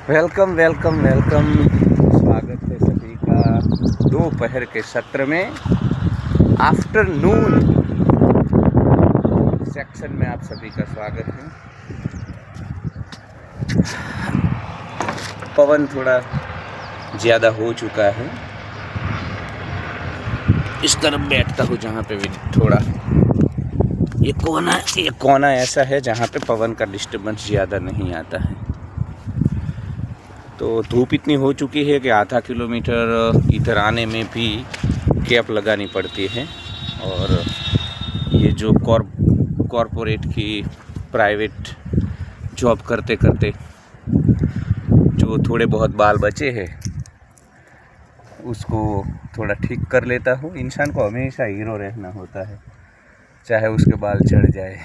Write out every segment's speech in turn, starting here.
Welcome welcome welcome. स्वागत है सभी का दोपहर के सत्र में, आफ्टरनून सेक्शन में आप सभी का स्वागत है। पवन थोड़ा ज़्यादा हो चुका है। इस तरफ बैठता हूँ जहाँ पे भी थोड़ा ये कोना ऐसा है जहाँ पे पवन का डिस्टर्बेंस ज़्यादा नहीं आता है। तो धूप इतनी हो चुकी है कि आधा किलोमीटर इधर आने में भी कैप लगानी पड़ती है। और ये जो कॉरपोरेट की प्राइवेट जॉब करते करते जो थोड़े बहुत बाल बचे हैं उसको थोड़ा ठीक कर लेता हूँ। इंसान को हमेशा हीरो रहना होता है, चाहे उसके बाल झड़ जाए।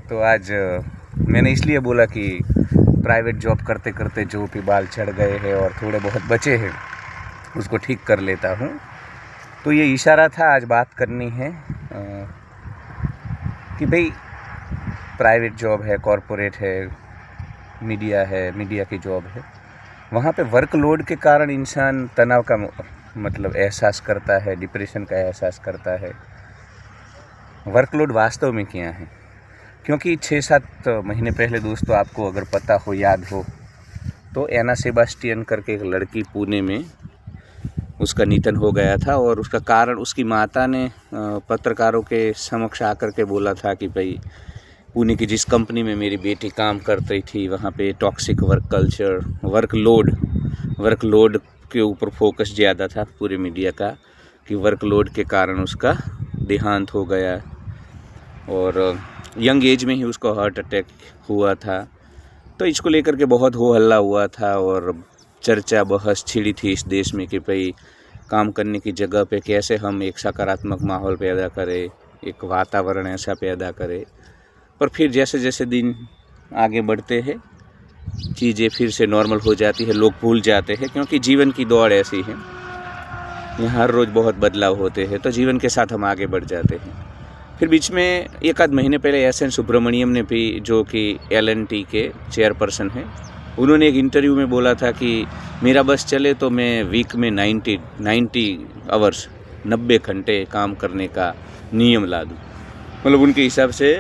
तो आज मैंने इसलिए बोला कि प्राइवेट जॉब करते करते जो भी बाल झड़ गए हैं और थोड़े बहुत बचे हैं उसको ठीक कर लेता हूँ। तो ये इशारा था, आज बात करनी है कि भाई प्राइवेट जॉब है, कॉरपोरेट है, मीडिया की जॉब है, वहाँ पे वर्कलोड के कारण इंसान तनाव का मतलब एहसास करता है, डिप्रेशन का एहसास करता है। वर्कलोड वास्तव में क्या है? क्योंकि 6-7 महीने पहले दोस्तों, आपको अगर पता हो, याद हो, तो एना सेबास्टियन करके एक लड़की पुणे में उसका निधन हो गया था। और उसका कारण उसकी माता ने पत्रकारों के समक्ष आकर के बोला था कि भाई पुणे की जिस कंपनी में मेरी बेटी काम करती थी वहाँ पे टॉक्सिक वर्क कल्चर, वर्कलोड के ऊपर फोकस ज़्यादा था पूरे मीडिया का, कि वर्कलोड के कारण उसका देहांत हो गया और यंग एज में ही उसको हार्ट अटैक हुआ था। तो इसको लेकर के बहुत हो हल्ला हुआ था और चर्चा बहस छिड़ी थी इस देश में कि भाई काम करने की जगह पे कैसे हम एक सकारात्मक माहौल पैदा करें, एक वातावरण ऐसा पैदा करें। पर फिर जैसे जैसे दिन आगे बढ़ते हैं चीज़ें फिर से नॉर्मल हो जाती है, लोग भूल जाते हैं, क्योंकि जीवन की दौड़ ऐसी है, यहाँ हर रोज़ बहुत बदलाव होते हैं, तो जीवन के साथ हम आगे बढ़ जाते हैं। फिर बीच में एक आध महीने पहले एस.एन. सुब्रमण्यम ने भी, जो कि L&T के चेयरपर्सन हैं, उन्होंने एक इंटरव्यू में बोला था कि मेरा बस चले तो मैं वीक में 90 आवर्स 90 घंटे काम करने का नियम ला दूँ। मतलब उनके हिसाब से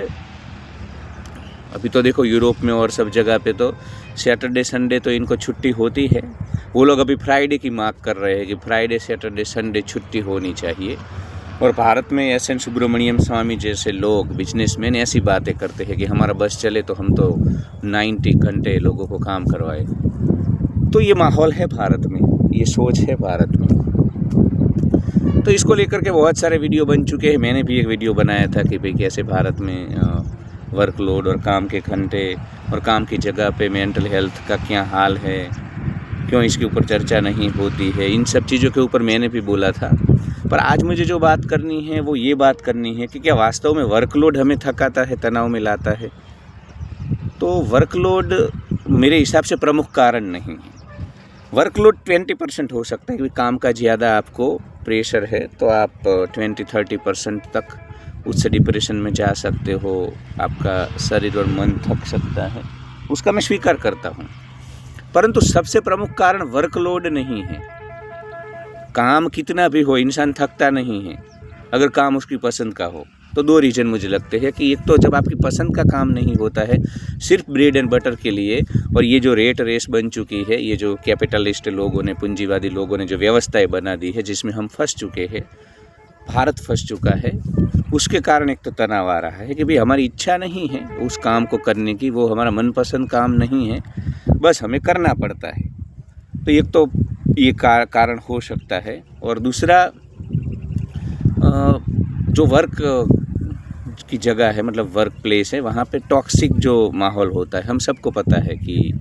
अभी तो देखो यूरोप में और सब जगह पे तो सैटरडे संडे तो इनको छुट्टी होती है। वो लोग अभी फ्राइडे की मांग कर रहे हैं कि फ्राइडे सैटरडे संडे छुट्टी होनी चाहिए। और भारत में एस.एन. सुब्रमण्यम स्वामी जैसे लोग, बिजनेसमैन, ऐसी बातें करते हैं कि हमारा बस चले तो हम तो 90 घंटे लोगों को काम करवाए। तो ये माहौल है भारत में, ये सोच है भारत में। तो इसको लेकर के बहुत सारे वीडियो बन चुके हैं। मैंने भी एक वीडियो बनाया था कि भाई कैसे भारत में वर्कलोड और काम के घंटे और काम की जगह पे मेंटल हेल्थ का क्या हाल है, क्यों इसके ऊपर चर्चा नहीं होती है। इन सब चीज़ों के ऊपर मैंने भी बोला था। पर आज मुझे जो बात करनी है वो ये बात करनी है कि क्या वास्तव में वर्कलोड हमें थकाता है, तनाव में लाता है? तो वर्कलोड मेरे हिसाब से प्रमुख कारण नहीं है। वर्कलोड 20% हो सकता है, क्योंकि काम का ज़्यादा आपको प्रेशर है तो आप 20-30% तक उससे डिप्रेशन में जा सकते हो, आपका शरीर और मन थक सकता है, उसका मैं स्वीकार करता हूँ। परंतु सबसे प्रमुख कारण वर्कलोड नहीं है। काम कितना भी हो, इंसान थकता नहीं है अगर काम उसकी पसंद का हो। तो 2 रीज़न मुझे लगते हैं कि एक तो जब आपकी पसंद का काम नहीं होता है सिर्फ ब्रेड एंड बटर के लिए, और ये जो रेट रेस बन चुकी है, ये जो कैपिटलिस्ट लोगों ने, पूंजीवादी लोगों ने जो व्यवस्थाएं बना दी है जिसमें हम फंस चुके हैं, भारत फंस चुका है, उसके कारण एक तो तनाव आ रहा है कि भाई हमारी इच्छा नहीं है उस काम को करने की, वो हमारा मनपसंद काम नहीं है, बस हमें करना पड़ता है। तो एक तो ये कारण हो सकता है। और दूसरा, जो वर्क की जगह है, मतलब वर्क प्लेस है, वहाँ पे टॉक्सिक जो माहौल होता है, हम सबको पता है कि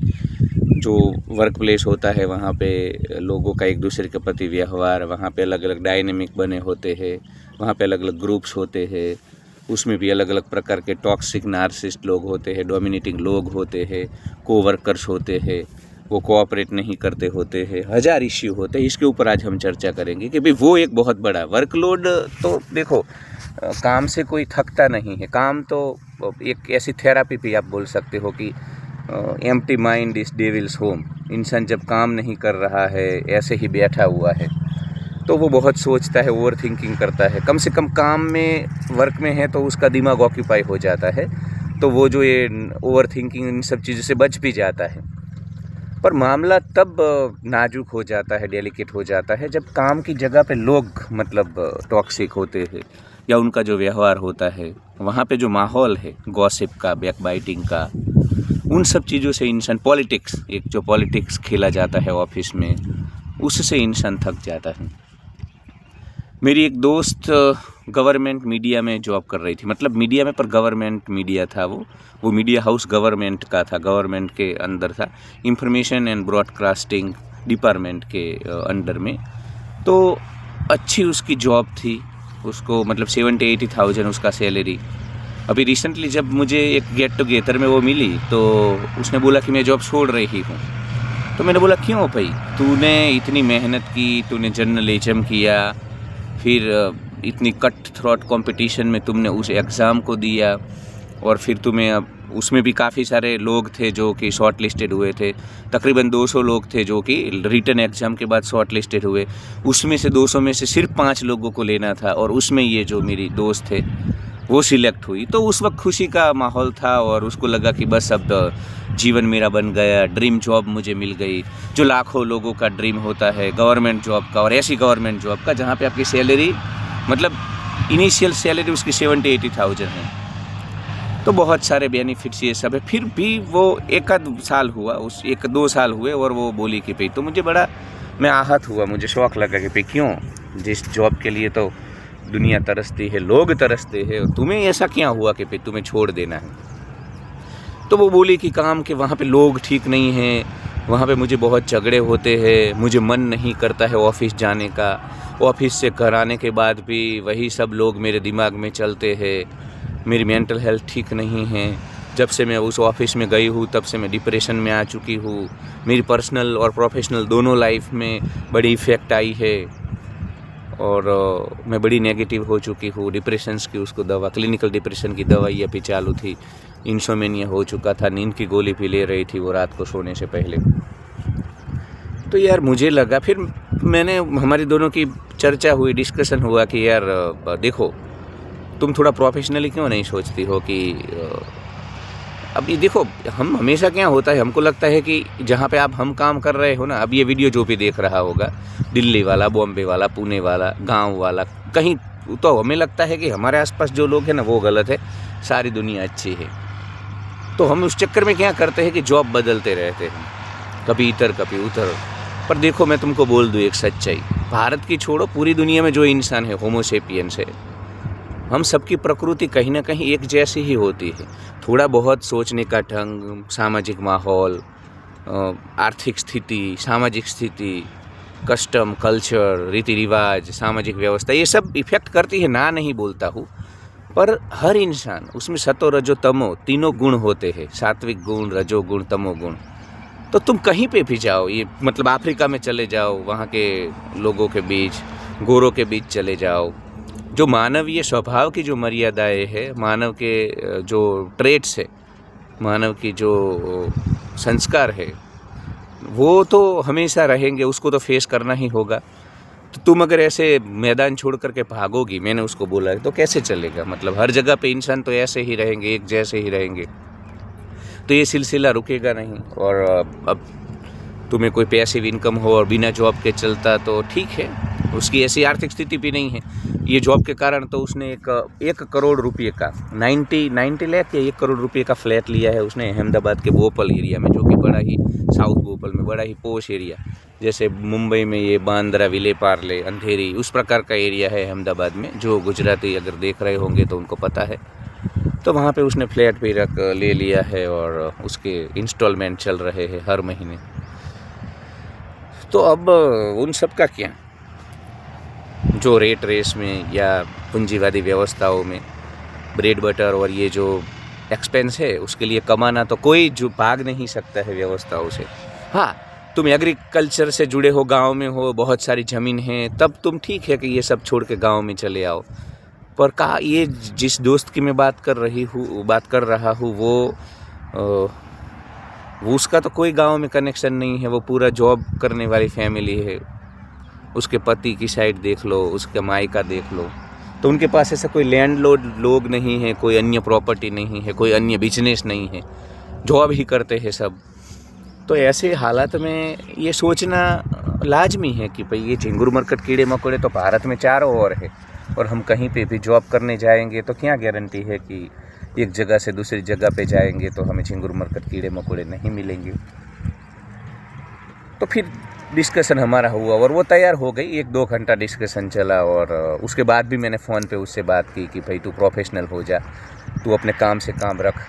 जो वर्क प्लेस होता है वहाँ पे लोगों का एक दूसरे के प्रति व्यवहार, वहाँ पे अलग अलग डायनेमिक बने होते हैं, वहाँ पे अलग अलग ग्रुप्स होते हैं, उसमें भी अलग अलग प्रकार के टॉक्सिक नार्सिसिस्ट लोग होते हैं, डोमिनेटिंग लोग होते हैं, कोवर्कर्स होते हैं, वो कोऑपरेट नहीं करते होते हैं, 1000 इश्यू होते हैं। इसके ऊपर आज हम चर्चा करेंगे कि भाई वो एक बहुत बड़ा वर्कलोड। तो देखो, काम से कोई थकता नहीं है, काम तो एक ऐसी थेरापी भी आप बोल सकते हो कि empty mind is devils home. इंसान जब काम नहीं कर रहा है, ऐसे ही बैठा हुआ है, तो वो बहुत सोचता है, ओवर थिंकिंग करता है। कम से कम काम में, वर्क में है तो उसका दिमाग ऑक्यूपाई हो जाता है, तो वो जो ये ओवर थिंकिंग इन सब चीज़ों से बच भी जाता है। पर मामला तब नाजुक हो जाता है, डेलिकेट हो जाता है, जब काम की जगह पे लोग मतलब टॉक्सिक होते हैं, या उनका जो व्यवहार होता है, वहाँ पे जो माहौल है गॉसिप का, बैकबाइटिंग का, उन सब चीज़ों से इंसान, पॉलिटिक्स, एक जो पॉलिटिक्स खेला जाता है ऑफिस में, उससे इंसान थक जाता है। मेरी एक दोस्त गवर्नमेंट मीडिया में जॉब कर रही थी, मतलब मीडिया में, पर गवर्नमेंट मीडिया था वो मीडिया हाउस गवर्नमेंट का था, गवर्नमेंट के अंदर था, इंफॉर्मेशन एंड ब्रॉडकास्टिंग डिपार्टमेंट के अंडर में। तो अच्छी उसकी जॉब थी, उसको मतलब 70-80,000 उसका सैलरी। अभी रिसेंटली जब मुझे एक गेट टुगेदर में वो मिली, तो उसने बोला कि मैं जॉब छोड़ रही हूँ। तो मैंने बोला क्यों भाई, तूने इतनी मेहनत की, तूने जर्नलिज्म किया, फिर इतनी कट थ्रोट कंपटीशन में तुमने उस एग्ज़ाम को दिया, और फिर तुम्हें अब उसमें भी काफ़ी सारे लोग थे जो कि शॉर्ट लिस्टेड हुए थे, तकरीबन 200 लोग थे जो कि रिटन एग्ज़ाम के बाद शॉर्ट लिस्टेड हुए। उसमें से 200 में से सिर्फ 5 लोगों को लेना था, और उसमें ये जो मेरी दोस्त थे वो सिलेक्ट हुई। तो उस वक्त खुशी का माहौल था, और उसको लगा कि बस अब जीवन मेरा बन गया, ड्रीम जॉब मुझे मिल गई, जो लाखों लोगों का ड्रीम होता है गवर्नमेंट जॉब का, और ऐसी गवर्नमेंट जॉब का जहाँ पे आपकी सैलरी, मतलब इनिशियल सैलरी उसकी 70-80,000 है। तो बहुत सारे बेनिफिट्स ये सब है। फिर भी वो एक आध साल हुआ, उस 1-2 साल हुए, और वो बोली कि भाई, तो मुझे बड़ा, मैं आहत हुआ, मुझे शौक़ लगा कि भाई क्यों, जिस जॉब के लिए तो दुनिया तरसती है, लोग तरसते हैं, और तुम्हें ऐसा क्या हुआ कि भाई तुम्हें छोड़ देना है। तो वो बोली कि काम के वहाँ पे लोग ठीक नहीं हैं, वहाँ पे मुझे बहुत झगड़े होते हैं, मुझे मन नहीं करता है ऑफिस जाने का, ऑफिस से घर आने के बाद भी वही सब लोग मेरे दिमाग में चलते हैं, मेरी मेंटल हेल्थ ठीक नहीं है, जब से मैं उस ऑफिस में गई हूँ तब से मैं डिप्रेशन में आ चुकी हूँ, मेरी पर्सनल और प्रोफेशनल दोनों लाइफ में बड़ी इफ़ेक्ट आई है, और मैं बड़ी नेगेटिव हो चुकी हूँ। डिप्रेशंस की उसको दवा, क्लिनिकल डिप्रेशन की दवाई अभी चालू थी, इंसोमेनिया हो चुका था, नींद की गोली भी ले रही थी वो रात को सोने से पहले। तो यार मुझे लगा, फिर मैंने, हमारी दोनों की चर्चा हुई, डिस्कशन हुआ कि यार देखो, तुम थोड़ा प्रोफेशनली क्यों नहीं सोचती हो कि अब ये देखो, हम हमेशा क्या होता है, हमको लगता है कि जहाँ पे हम काम कर रहे हो ना, अब ये वीडियो जो भी देख रहा होगा, दिल्ली वाला, बॉम्बे वाला, पुणे वाला, गांव वाला, कहीं, तो हमें लगता है कि हमारे आसपास जो लोग हैं ना वो गलत है, सारी दुनिया अच्छी है। तो हम उस चक्कर में क्या करते हैं कि जॉब बदलते रहते हैं, कभी इधर कभी उधर। पर देखो, मैं तुमको बोल दूँ एक सच्चाई, भारत की छोड़ो, पूरी दुनिया में जो इंसान है, होमो सेपियंस है, हम सबकी प्रकृति कहीं ना कहीं एक जैसी ही होती है। थोड़ा बहुत सोचने का ढंग, सामाजिक माहौल, आर्थिक स्थिति, सामाजिक स्थिति, कस्टम, कल्चर, रीति रिवाज, सामाजिक व्यवस्था, ये सब इफेक्ट करती है, ना नहीं बोलता हूँ, पर हर इंसान, उसमें सतो रजो तमो तीनों गुण होते हैं, सात्विक गुण, रजोगुण, तमोगुण। तो तुम कहीं पे भी जाओ, ये मतलब अफ्रीका में चले जाओ, वहाँ के लोगों के बीच, गोरों के बीच चले जाओ, जो मानवीय स्वभाव की जो मर्यादाएं है, मानव के जो ट्रेट्स है, मानव की जो संस्कार है, वो तो हमेशा रहेंगे, उसको तो फेस करना ही होगा। तो तुम अगर ऐसे मैदान छोड़ करके भागोगी, मैंने उसको बोला, तो कैसे चलेगा, मतलब हर जगह पे इंसान तो ऐसे ही रहेंगे, एक जैसे ही रहेंगे, तो ये सिलसिला रुकेगा नहीं। और अब तुम्हें कोई पैसिव इनकम हो और बिना जॉब के चलता तो ठीक है, उसकी ऐसी आर्थिक स्थिति भी नहीं है। ये जॉब के कारण तो उसने 1 करोड़ रुपये का 90 लाख या 1 करोड़ रुपये का फ्लैट लिया है उसने अहमदाबाद के भोपाल एरिया में, जो कि बड़ा ही, साउथ भोपाल में बड़ा ही पोश एरिया, जैसे मुंबई में ये बांद्रा, विले पार्ले, अंधेरी, उस प्रकार का एरिया है अहमदाबाद में, जो गुजराती अगर देख रहे होंगे तो उनको पता है। तो वहाँ पे उसने फ्लैट भी ले लिया है, और उसके इंस्टॉलमेंट चल रहे हैं हर महीने। तो अब उन सब का क्या, जो रेट रेस में या पूंजीवादी व्यवस्थाओं में ब्रेड बटर और ये जो एक्सपेंस है, उसके लिए कमाना तो कोई जो भाग नहीं सकता है व्यवस्थाओं से। हाँ, तुम एग्रीकल्चर से जुड़े हो, गांव में हो, बहुत सारी ज़मीन है, तब तुम ठीक है कि ये सब छोड़ के गांव में चले आओ। पर कहा, ये जिस दोस्त की मैं बात कर रहा हूँ, वो वो उसका तो कोई गांव में कनेक्शन नहीं है, वो पूरा जॉब करने वाली फैमिली है। उसके पति की साइड देख लो, उसके मायका देख लो, तो उनके पास ऐसा कोई लैंडलॉर्ड लोग नहीं है, कोई अन्य प्रॉपर्टी नहीं है, कोई अन्य बिजनेस नहीं है, जॉब ही करते हैं सब। तो ऐसे हालात में ये सोचना लाजमी है कि भाई ये झिंगुर मरकट कीड़े मकोड़े तो भारत में चारों ओर है, और हम कहीं पे भी जॉब करने जाएंगे तो क्या गारंटी है कि एक जगह से दूसरी जगह पे जाएंगे तो हमें झिंगुर मरकट कीड़े मकोड़े नहीं मिलेंगे। तो फिर डिस्कशन हमारा हुआ और वो तैयार हो गई। 1-2 घंटा डिस्कशन चला और उसके बाद भी मैंने फ़ोन पे उससे बात की कि भाई तू प्रोफेशनल हो जा, तू अपने काम से काम रख,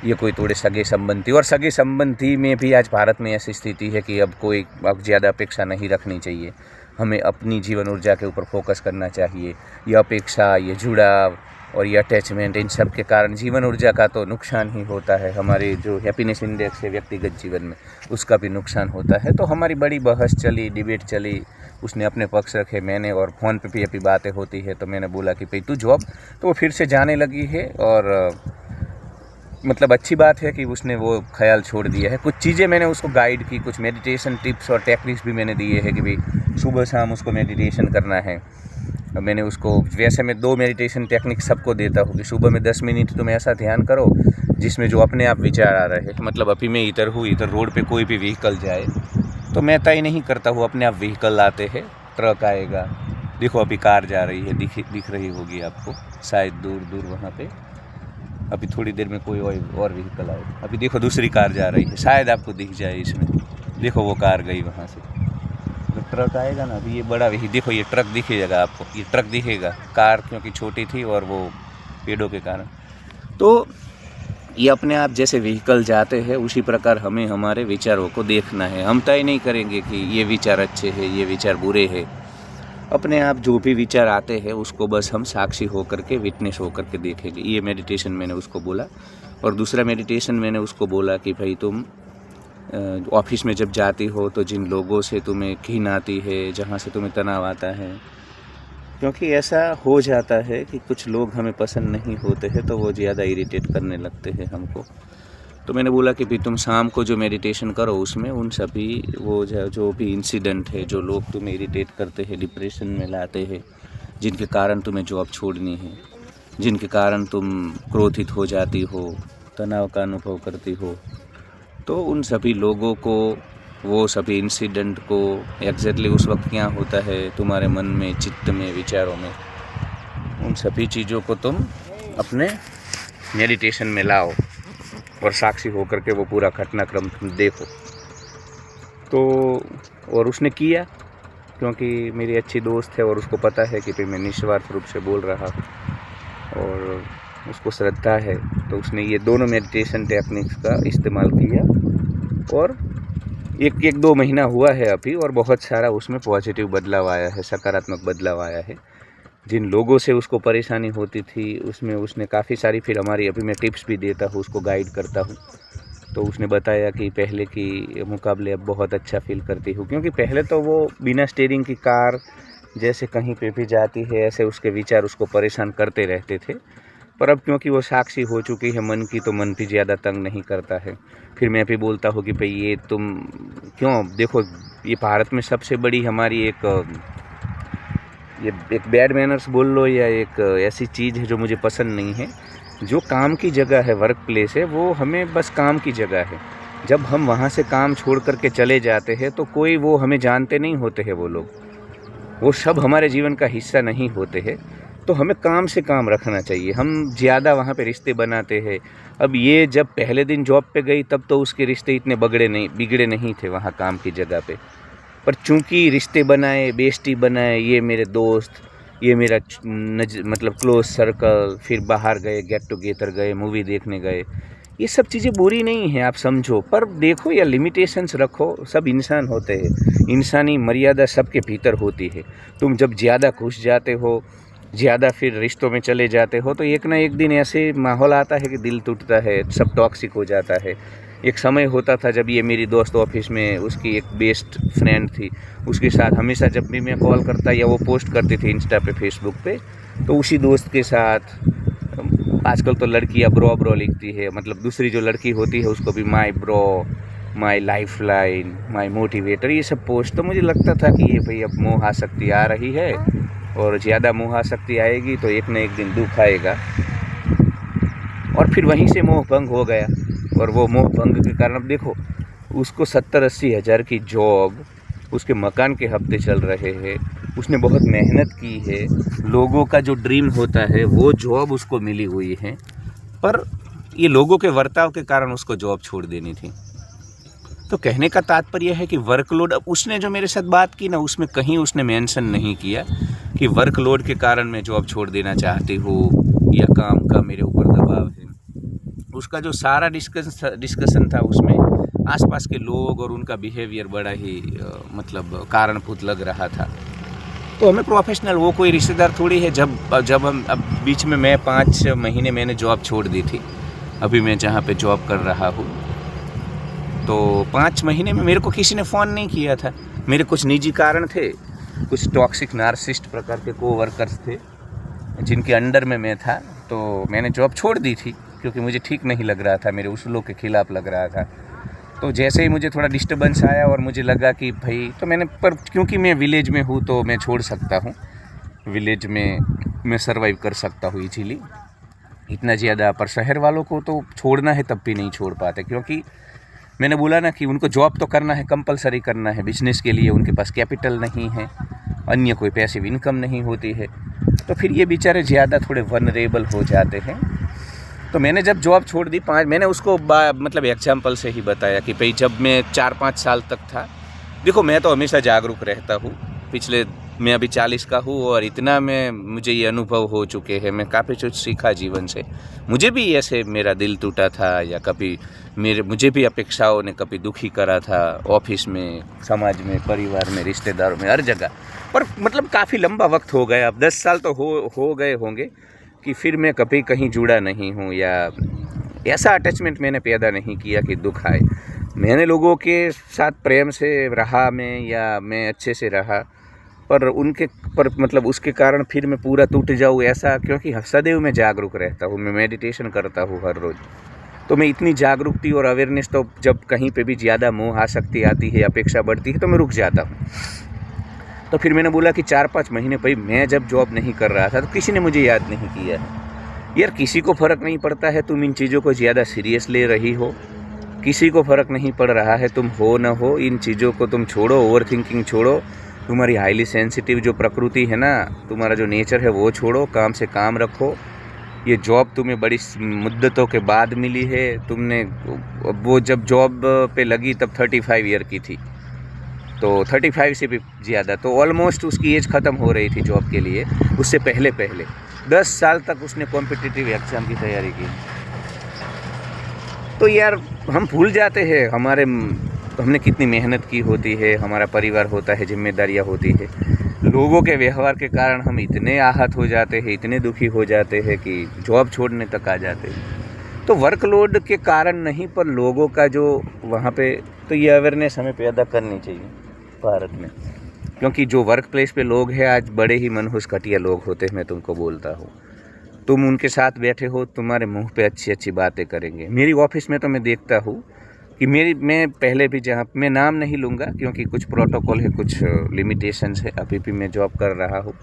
ये कोई थोड़े सगे संबंधी, और सगे संबंधी में भी आज भारत में ऐसी स्थिति है कि अब ज़्यादा अपेक्षा नहीं रखनी चाहिए। हमें अपनी जीवन ऊर्जा के ऊपर फोकस करना चाहिए। ये अपेक्षा, ये जुड़ाव और ये अटैचमेंट, इन सब के कारण जीवन ऊर्जा का तो नुकसान ही होता है। हमारे जो हैप्पीनेस इंडेक्स है व्यक्तिगत जीवन में, उसका भी नुकसान होता है। तो हमारी बड़ी बहस चली, डिबेट चली, उसने अपने पक्ष रखे, मैंने, और फ़ोन पे भी अभी बातें होती है। तो मैंने बोला कि भाई तू जॉब, तो वो फिर से जाने लगी है। और मतलब अच्छी बात है कि उसने वो ख्याल छोड़ दिया है। कुछ चीज़ें मैंने उसको गाइड की, कुछ मेडिटेशन टिप्स और टेक्निक्स भी मैंने दिए हैं कि भाई सुबह शाम उसको मेडिटेशन करना है। मैंने उसको, वैसे मैं 2 मेडिटेशन टेक्निक सबको देता हूँ कि सुबह में 10 मिनट तुम ऐसा ध्यान करो जिसमें जो अपने आप विचार आ रहे हैं। मतलब अभी मैं इधर हूँ, इधर रोड पे कोई भी व्हीकल जाए तो मैं तय नहीं करता हूँ, अपने आप व्हीकल आते हैं, ट्रक आएगा, देखो अभी कार जा रही है, दिख रही होगी आपको शायद दूर दूर वहाँ पे। अभी थोड़ी देर में कोई और व्हीकल आए, अभी देखो दूसरी कार जा रही है, शायद आपको दिख जाए इसमें, देखो वो कार गई वहाँ से। तो ट्रक आएगा ना, अभी ये बड़ा वही, देखो ये ट्रक दिखेगा आपको, ये ट्रक दिखेगा, कार क्योंकि छोटी थी और वो पेड़ों के कारण। तो ये अपने आप जैसे व्हीकल जाते हैं उसी प्रकार हमें हमारे विचारों को देखना है। हम तय नहीं करेंगे कि ये विचार अच्छे हैं, ये विचार बुरे हैं। अपने आप जो भी विचार आते हैं उसको बस हम साक्षी होकर के, विटनेस होकर के देखेंगे। ये मेडिटेशन मैंने उसको बोला। और दूसरा मेडिटेशन मैंने उसको बोला कि भाई तुम ऑफिस में जब जाती हो तो जिन लोगों से तुम्हें घिन आती है, जहाँ से तुम्हें तनाव आता है, क्योंकि ऐसा हो जाता है कि कुछ लोग हमें पसंद नहीं होते हैं तो वो ज़्यादा इरिटेट करने लगते हैं हमको। तो मैंने बोला कि भाई तुम शाम को जो मेडिटेशन करो उसमें उन सभी वो जो भी इंसिडेंट है, जो लोग तुम्हें इरिटेट करते हैं, डिप्रेशन में लाते हैं, जिनके कारण तुम्हें जॉब छोड़नी है, जिनके कारण तुम क्रोधित हो जाती हो, तनाव का अनुभव करती हो, तो उन सभी लोगों को, वो सभी इंसिडेंट को एग्जैक्टली उस वक्त क्या होता है तुम्हारे मन में, चित्त में, विचारों में, उन सभी चीज़ों को तुम अपने मेडिटेशन में लाओ और साक्षी होकर के वो पूरा घटनाक्रम तुम देखो। तो और उसने किया, क्योंकि मेरी अच्छी दोस्त है और उसको पता है कि भाई मैं निस्वार्थ रूप से बोल रहा हूँ और उसको श्रद्धा है। तो उसने ये दोनों मेडिटेशन टेक्निक्स का इस्तेमाल किया और 1-2 महीना हुआ है अभी, और बहुत सारा उसमें पॉजिटिव बदलाव आया है, सकारात्मक बदलाव आया है। जिन लोगों से उसको परेशानी होती थी उसमें उसने काफ़ी सारी, फिर हमारी अभी मैं टिप्स भी देता हूँ, उसको गाइड करता हूँ। तो उसने बताया कि पहले की मुकाबले अब बहुत अच्छा फील करती हूँ, क्योंकि पहले तो वो बिना स्टीयरिंग की कार जैसे कहीं पे भी जाती है ऐसे उसके विचार उसको परेशान करते रहते थे। पर अब क्योंकि वो साक्षी हो चुकी है मन की, तो मन भी ज़्यादा तंग नहीं करता है। फिर मैं भी बोलता हूँ कि भाई ये तुम क्यों, देखो ये भारत में सबसे बड़ी हमारी एक बैड मैनर्स बोल लो या एक ऐसी चीज़ है जो मुझे पसंद नहीं है। जो काम की जगह है, वर्क प्लेस है, वो हमें बस काम की जगह है। जब हम वहाँ से काम छोड़ करके चले जाते हैं तो कोई वो हमें जानते नहीं होते हैं, वो लोग, वो सब हमारे जीवन का हिस्सा नहीं होते हैं। तो हमें काम से काम रखना चाहिए। हम ज़्यादा वहाँ पे रिश्ते बनाते हैं। अब ये जब पहले दिन जॉब पे गई तब तो उसके रिश्ते इतने बिगड़े नहीं थे वहाँ काम की जगह पे, पर चूंकि रिश्ते बनाए, बेस्टी बनाए, ये मेरे दोस्त, ये मेरा मतलब क्लोज सर्कल, फिर बाहर गए, गेट टुगेदर गए, मूवी देखने गए, ये सब चीज़ें बुरी नहीं हैं, आप समझो, पर देखो या लिमिटेशंस रखो। सब इंसान होते हैं, इंसानी मर्यादा सबके भीतर होती है। तुम जब ज़्यादा घुस जाते हो, ज़्यादा फिर रिश्तों में चले जाते हो, तो एक ना एक दिन ऐसे माहौल आता है कि दिल टूटता है, सब टॉक्सिक हो जाता है। एक समय होता था जब ये मेरी दोस्त ऑफिस में, उसकी एक बेस्ट फ्रेंड थी, उसके साथ हमेशा जब भी मैं कॉल करता या वो पोस्ट करती थी इंस्टा पे, फेसबुक पे, तो उसी दोस्त के साथ आजकल तो लड़कियाँ ब्रो ब्रो लिखती है, मतलब दूसरी जो लड़की होती है उसको भी my bro, my life line, my motivator, ये सब पोस्ट। तो मुझे लगता था कि ये भाई अब मोह आसक्ति आ रही है, और ज़्यादा मोह आसक्ति आएगी तो एक न एक दिन दुख आएगा। और फिर वहीं से मोह भंग हो गया, और वो मोह भंग के कारण अब देखो, उसको 70-80 हज़ार की जॉब, उसके मकान के हफ्ते चल रहे हैं, उसने बहुत मेहनत की है, लोगों का जो ड्रीम होता है वो जॉब उसको मिली हुई है, पर ये लोगों के बर्ताव के कारण उसको जॉब छोड़ देनी थी। तो कहने का तात्पर्य है कि वर्कलोड, अब उसने जो मेरे साथ बात की ना, उसमें कहीं उसने मेंशन नहीं किया कि वर्कलोड के कारण मैं जॉब छोड़ देना चाहती हूँ या काम का मेरे ऊपर दबाव है। उसका जो सारा डिस्कशन था उसमें आसपास के लोग और उनका बिहेवियर बड़ा ही मतलब कारणभूत लग रहा था। तो हमें प्रोफेशनल, वो कोई रिश्तेदार थोड़ी है। जब हम अब बीच में मैं 5 महीने मैंने जॉब छोड़ दी थी, अभी मैं जहाँ पे जॉब कर रहा हूँ, तो 5 महीने में मेरे को किसी ने फ़ोन नहीं किया था। मेरे कुछ निजी कारण थे, कुछ टॉक्सिक नार्सिसिस्ट प्रकार के कोवर्कर्स थे जिनके अंडर में मैं था, तो मैंने जॉब छोड़ दी थी क्योंकि मुझे ठीक नहीं लग रहा था, मेरे उसूलों के खिलाफ़ लग रहा था। तो जैसे ही मुझे थोड़ा डिस्टर्बेंस आया और मुझे लगा कि भाई, तो मैंने, पर क्योंकि मैं विलेज में हूँ तो मैं छोड़ सकता हूँ, विलेज में मैं सर्वाइव कर सकता हूँ इजीली, इतना ज़्यादा। पर शहर वालों को तो छोड़ना है तब भी नहीं छोड़ पाते, क्योंकि मैंने बोला ना कि उनको जॉब तो करना है, कंपलसरी करना है, बिजनेस के लिए उनके पास कैपिटल नहीं है, अन्य कोई पैसिव इनकम नहीं होती है, तो फिर ये बेचारे ज़्यादा थोड़े वनरेबल हो जाते हैं। तो मैंने जब जॉब छोड़ दी, मैंने उसको मतलब एग्जाम्पल से ही बताया कि भाई जब मैं 4-5 साल तक था, देखो मैं तो हमेशा जागरूक रहता हूँ, मैं अभी 40 का हूँ और इतना मुझे ये अनुभव हो चुके हैं, मैं काफ़ी कुछ सीखा जीवन से। मुझे भी ऐसे मेरा दिल टूटा था, या कभी मुझे भी अपेक्षाओं ने कभी दुखी करा था, ऑफिस में, समाज में, परिवार में, रिश्तेदारों में, हर जगह। पर मतलब काफ़ी लंबा वक्त हो गया, अब 10 साल तो हो गए होंगे कि फिर मैं कभी कहीं जुड़ा नहीं हूँ, या ऐसा अटैचमेंट मैंने पैदा नहीं किया कि दुख आए। मैंने लोगों के साथ प्रेम से रहा या मैं अच्छे से रहा, पर मतलब उसके कारण फिर मैं पूरा टूट जाऊँ ऐसा, क्योंकि सदैव मैं जागरूक रहता हूँ, मैं मेडिटेशन करता हूँ हर रोज़। तो मैं इतनी जागरूक थी और अवेयरनेस, तो जब कहीं पे भी ज़्यादा मोह आसक्ति आती है, अपेक्षा बढ़ती है, तो मैं रुक जाता हूँ। तो फिर मैंने बोला कि 4-5 महीने भाई मैं जब जॉब नहीं कर रहा था तो किसी ने मुझे याद नहीं किया है। यार किसी को फ़र्क नहीं पड़ता है तुम इन चीज़ों को ज़्यादा सीरियस ले रही हो, किसी को फ़र्क नहीं पड़ रहा है तुम हो ना हो, इन चीज़ों को तुम छोड़ो, ओवर थिंकिंग छोड़ो, तुम्हारी हाईली सेंसिटिव जो प्रकृति है ना, तुम्हारा जो नेचर है वो छोड़ो, काम से काम रखो। ये जॉब तुम्हें बड़ी मुद्दतों के बाद मिली है, तुमने वो जब जॉब पे लगी तब 35 ईयर की थी, तो 35 से भी ज़्यादा, तो ऑलमोस्ट उसकी एज ख़त्म हो रही थी जॉब के लिए। उससे पहले 10 साल तक उसने कॉम्पिटिटिव एग्ज़ाम की तैयारी की। तो यार हम भूल जाते हैं हमने कितनी मेहनत की होती है, हमारा परिवार होता है, जिम्मेदारियाँ होती है, लोगों के व्यवहार के कारण हम इतने आहत हो जाते हैं, इतने दुखी हो जाते हैं कि जॉब छोड़ने तक आ जाते हैं। तो वर्कलोड के कारण नहीं, पर लोगों का जो वहाँ पे, तो ये अवेयरनेस हमें पैदा करनी चाहिए भारत में, क्योंकि जो वर्क प्लेस पे लोग हैं आज बड़े ही मनहूस घटिया लोग होते हैं। मैं तुमको बोलता हूँ, तुम उनके साथ बैठे हो, तुम्हारे मुंह पे अच्छी अच्छी बातें करेंगे। मेरी ऑफिस में तो मैं देखता हूँ कि मैं पहले भी, जहाँ मैं नाम नहीं लूँगा क्योंकि कुछ प्रोटोकॉल है, कुछ लिमिटेशंस है, अभी भी मैं जॉब कर रहा हूँ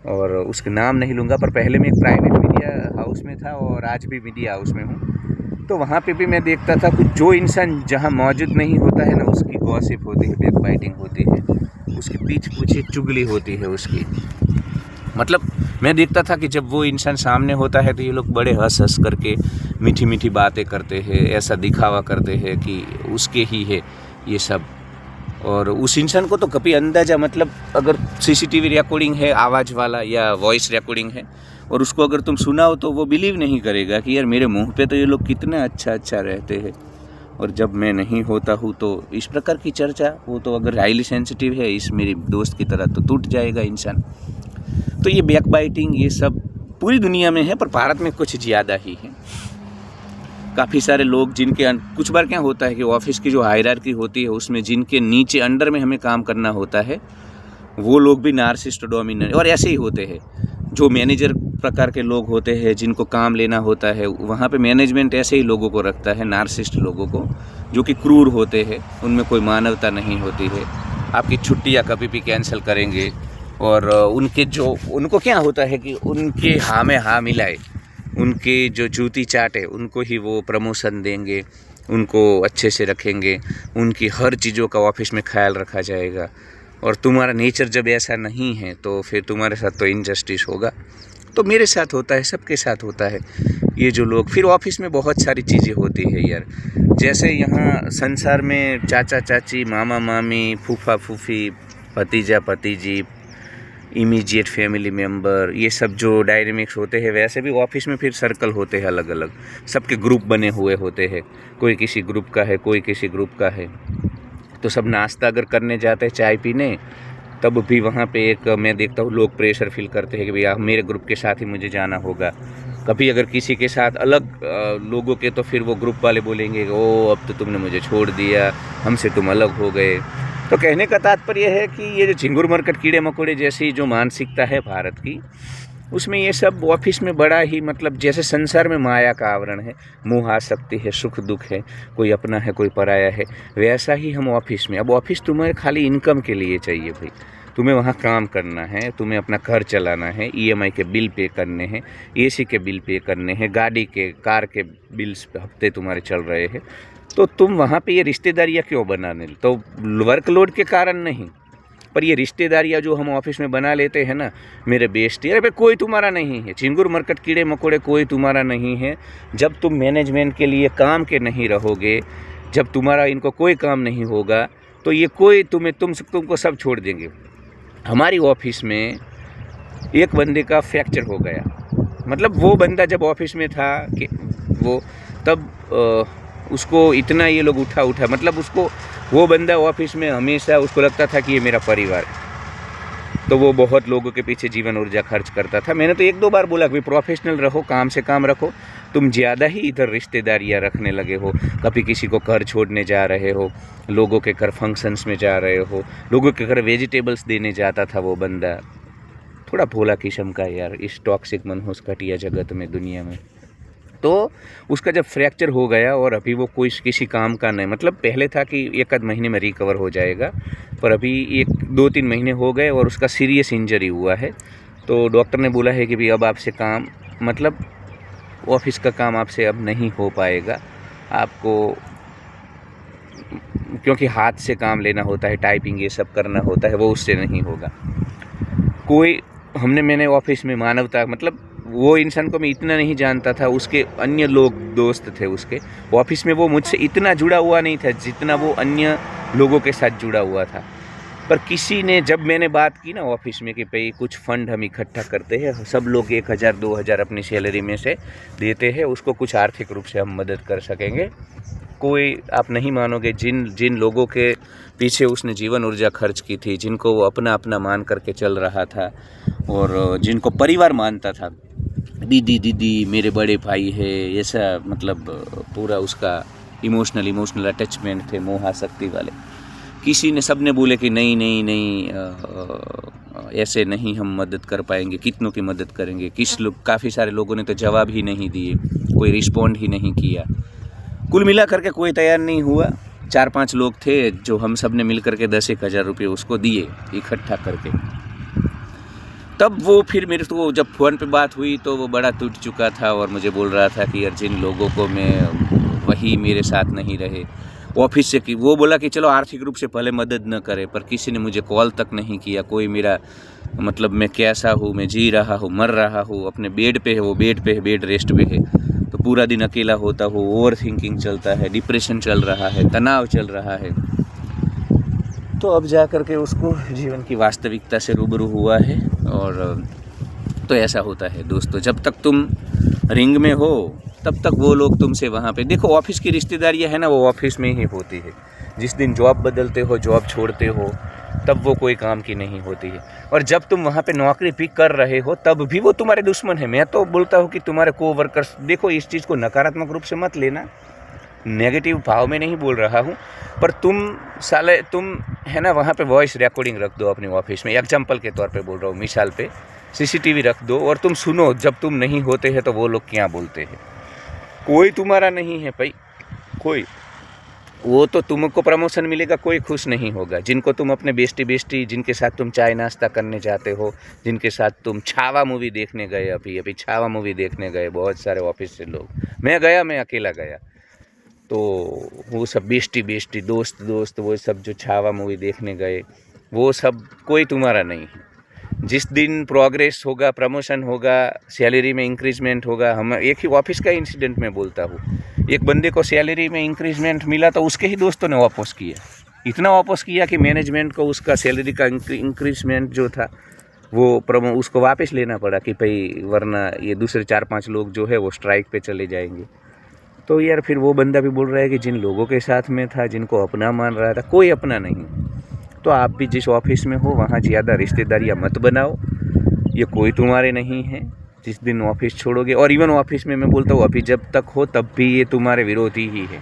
और उसके नाम नहीं लूँगा, पर पहले मैं एक प्राइवेट मीडिया हाउस में था और आज भी मीडिया हाउस में हूँ। तो वहाँ पे भी मैं देखता था कि जो इंसान जहाँ मौजूद नहीं होता है ना, उसकी गॉसिप होती है, बैकबाइटिंग होती है, उसकी पीठ पीछे चुगली होती है उसकी। मतलब मैं देखता था कि जब वो इंसान सामने होता है तो ये लोग बड़े हंस हंस करके मीठी मीठी बातें करते हैं, ऐसा दिखावा करते हैं कि उसके ही है ये सब। और उस इंसान को तो कभी अंदाज़ा, मतलब अगर सीसीटीवी रिकॉर्डिंग है आवाज़ वाला या वॉइस रिकॉर्डिंग है और उसको अगर तुम सुनाओ तो वो बिलीव नहीं करेगा कि यार मेरे मुंह पे तो ये लोग कितना अच्छा रहते हैं, और जब मैं नहीं होता हूँ तो इस प्रकार की चर्चा। वो तो अगर हाईली सेंसिटिव है इस मेरी दोस्त की तरह तो टूट जाएगा इंसान। तो ये बैकबाइटिंग, ये सब पूरी दुनिया में है, पर भारत में कुछ ज़्यादा ही है। काफ़ी सारे लोग जिनके, कुछ बार क्या होता है कि ऑफिस की जो हायरार्की होती है उसमें जिनके नीचे अंडर में हमें काम करना होता है, वो लोग भी नार्सिसिस्ट डोमिनेंट और ऐसे ही होते हैं। जो मैनेजर प्रकार के लोग होते हैं, जिनको काम लेना होता है, वहाँ पे मैनेजमेंट ऐसे ही लोगों को रखता है, नार्सिसिस्ट लोगों को, जो कि क्रूर होते हैं, उनमें कोई मानवता नहीं होती है, आपकी छुट्टियाँ कभी भी कैंसिल करेंगे। और उनको क्या होता है कि उनके हाँ में हाँ मिलाए, उनके जो जूती चाटे उनको ही वो प्रमोशन देंगे, उनको अच्छे से रखेंगे, उनकी हर चीज़ों का ऑफिस में ख्याल रखा जाएगा। और तुम्हारा नेचर जब ऐसा नहीं है तो फिर तुम्हारे साथ तो इनजस्टिस होगा। तो मेरे साथ होता है, सबके साथ होता है ये जो लोग। फिर ऑफिस में बहुत सारी चीज़ें होती है यार, जैसे यहाँ संसार में चाचा चाची, मामा मामी, फूफा फूफी, भतीजा भतीजी, इमीडिएट फैमिली मेम्बर, ये सब जो डायनेमिक्स होते हैं, वैसे भी ऑफिस में फिर सर्कल होते हैं अलग अलग, सबके ग्रुप बने हुए होते हैं, कोई किसी ग्रुप का है, कोई किसी ग्रुप का है। तो सब नाश्ता अगर करने जाते हैं चाय पीने, तब भी वहाँ पे एक मैं देखता हूँ लोग प्रेशर फील करते हैं कि भैया मेरे ग्रुप के साथ ही मुझे जाना होगा। कभी अगर किसी के साथ अलग लोगों के, तो फिर वो ग्रुप वाले बोलेंगे ओ अब तो तुमने मुझे छोड़ दिया, हमसे तुम अलग हो गए। तो कहने का तात्पर्य है कि ये जो झिंगुर मरकट कीड़े मकोड़े जैसी जो मानसिकता है भारत की, उसमें ये सब ऑफिस में बड़ा ही, मतलब जैसे संसार में माया का आवरण है, मोह आसक्ति है, सुख दुख है, कोई अपना है कोई पराया है, वैसा ही हम ऑफिस में। अब ऑफिस तुम्हें खाली इनकम के लिए चाहिए भाई, तुम्हें वहाँ काम करना है, तुम्हें अपना घर चलाना है, ईएमआई के बिल पे करने हैं, एसी के बिल पे करने हैं, गाड़ी के कार के बिल्स हफ्ते तुम्हारे चल रहे हैं, तो तुम वहाँ पे ये रिश्तेदारियाँ क्यों बनाने? तो वर्कलोड के कारण नहीं, पर ये रिश्तेदारियाँ जो हम ऑफिस में बना लेते हैं ना, मेरे बेस्टी, अरे भाई कोई तुम्हारा नहीं है, झिंगुर मरकट कीड़े मकोड़े कोई तुम्हारा नहीं है। जब तुम मैनेजमेंट के लिए काम के नहीं रहोगे, जब तुम्हारा इनको कोई काम नहीं होगा, तो ये कोई तुमको सब छोड़ देंगे। हमारी ऑफिस में एक बंदे का फ्रैक्चर हो गया, मतलब वो बंदा जब ऑफिस में था कि वो तब उसको इतना ये लोग उठा मतलब उसको, वो बंदा ऑफिस में हमेशा उसको लगता था कि ये मेरा परिवार है, तो वो बहुत लोगों के पीछे जीवन ऊर्जा खर्च करता था। मैंने तो एक दो बार बोला कि प्रोफेशनल रहो, काम से काम रखो, तुम ज़्यादा ही इधर रिश्तेदारियाँ रखने लगे हो, कभी किसी को घर छोड़ने जा रहे हो, लोगों के घर फंक्शंस में जा रहे हो, लोगों के घर वेजिटेबल्स देने जाता था वो बंदा, थोड़ा भोला किस्म का यार, इस टॉक्सिक मनहूस घटिया जगत में, दुनिया में। तो उसका जब फ्रैक्चर हो गया और अभी वो कोई किसी काम का नहीं, मतलब पहले था कि एक आध महीने में रिकवर हो जाएगा, पर अभी 1-2-3 महीने हो गए और उसका सीरियस इंजरी हुआ है। तो डॉक्टर ने बोला है कि भाई अब आपसे काम, मतलब ऑफिस का काम आपसे अब नहीं हो पाएगा, आपको क्योंकि हाथ से काम लेना होता है, टाइपिंग ये सब करना होता है, वो उससे नहीं होगा। मैंने ऑफिस में मानवता, मतलब वो इंसान को मैं इतना नहीं जानता था, उसके अन्य लोग दोस्त थे उसके ऑफिस में, वो मुझसे इतना जुड़ा हुआ नहीं था जितना वो अन्य लोगों के साथ जुड़ा हुआ था। पर किसी ने, जब मैंने बात की ना ऑफिस में कि भाई कुछ फंड हम इकट्ठा करते हैं, सब लोग 1000-2000 अपनी सैलरी में से देते हैं, उसको कुछ आर्थिक रूप से हम मदद कर सकेंगे। कोई, आप नहीं मानोगे, जिन लोगों के पीछे उसने जीवन ऊर्जा खर्च की थी, जिनको वो अपना अपना मान करके चल रहा था और जिनको परिवार मानता था, दीदी मेरे बड़े भाई है, ऐसा, मतलब पूरा उसका इमोशनल अटैचमेंट थे, मोह आसक्ति वाले, किसी ने, सब ने बोले कि नहीं ऐसे नहीं हम मदद कर पाएंगे, कितनों की मदद करेंगे, काफ़ी सारे लोगों ने तो जवाब ही नहीं दिए, कोई रिस्पॉन्ड ही नहीं किया। कुल मिला करके कोई तैयार नहीं हुआ। 4-5 लोग थे जो हम सब ने मिल करके 10-1 हज़ार रुपये उसको दिए इकट्ठा करके। तब वो फिर मेरे को जब फ़ोन पे बात हुई तो वो बड़ा टूट चुका था और मुझे बोल रहा था कि यार जिन लोगों को मैं, वही मेरे साथ नहीं रहे ऑफिस से, कि वो बोला कि चलो आर्थिक रूप से पहले मदद न करे, पर किसी ने मुझे कॉल तक नहीं किया, कोई मेरा, मतलब मैं कैसा हूँ, मैं जी रहा हूँ, मर रहा हूँ, अपने बेड पे है, वो बेड पे है, बेड रेस्ट पे है, तो पूरा दिन अकेला होता हूँ, ओवर थिंकिंग चलता है, डिप्रेशन चल रहा है, तनाव चल रहा है। तो अब जा कर के उसको जीवन की वास्तविकता से रूबरू हुआ है। और तो ऐसा होता है दोस्तों, जब तक तुम रिंग में हो तब तक वो लोग तुमसे वहाँ पे, देखो ऑफिस की रिश्तेदारियाँ है ना, वो ऑफिस में ही होती है। जिस दिन जॉब बदलते हो, जॉब छोड़ते हो, तब वो कोई काम की नहीं होती है। और जब तुम वहाँ पे नौकरी पिक कर रहे हो तब भी वो तुम्हारे दुश्मन है। मैं तो बोलता हूँ कि तुम्हारे कोवर्कर्स, देखो इस चीज़ को नकारात्मक रूप से मत लेना, नेगेटिव भाव में नहीं बोल रहा हूँ, पर तुम है ना, वहाँ पे वॉइस रिकॉर्डिंग रख दो अपने ऑफिस में, एग्जाम्पल के तौर पे बोल रहा हूँ, मिसाल पे, सीसीटीवी रख दो और तुम सुनो, जब तुम नहीं होते हैं तो वो लोग क्या बोलते हैं। कोई तुम्हारा नहीं है भाई, कोई। वो तो तुमको प्रमोशन मिलेगा, कोई खुश नहीं होगा। जिनको तुम अपने बेस्टी जिनके साथ तुम चाय नाश्ता करने जाते हो, जिनके साथ तुम छावा मूवी देखने गए, अभी छावा मूवी देखने गए बहुत सारे ऑफिस से लोग, मैं अकेला गया। तो वो सब बेस्टी दोस्त वो सब जो छावा मूवी देखने गए, वो सब कोई तुम्हारा नहीं है। जिस दिन प्रोग्रेस होगा, प्रमोशन होगा, सैलरी में इंक्रीजमेंट होगा, हम एक ही ऑफिस का इंसिडेंट में बोलता हूँ, एक बंदे को सैलरी में इंक्रीजमेंट मिला तो उसके ही दोस्तों ने वापस किया, इतना वापस किया कि मैनेजमेंट को उसका सैलरी का इंक्रीजमेंट जो था वो उसको वापस लेना पड़ा कि भाई वरना ये दूसरे 4-5 लोग जो है वो स्ट्राइक पे चले जाएंगे। तो यार फिर वो बंदा भी बोल रहा है कि जिन लोगों के साथ में था, जिनको अपना मान रहा था, कोई अपना नहीं। तो आप भी जिस ऑफिस में हो वहाँ ज़्यादा रिश्तेदारियाँ मत बनाओ, ये कोई तुम्हारे नहीं है। जिस दिन ऑफिस छोड़ोगे, और इवन ऑफिस में मैं बोलता हूँ अभी जब तक हो तब भी ये तुम्हारे विरोधी ही है,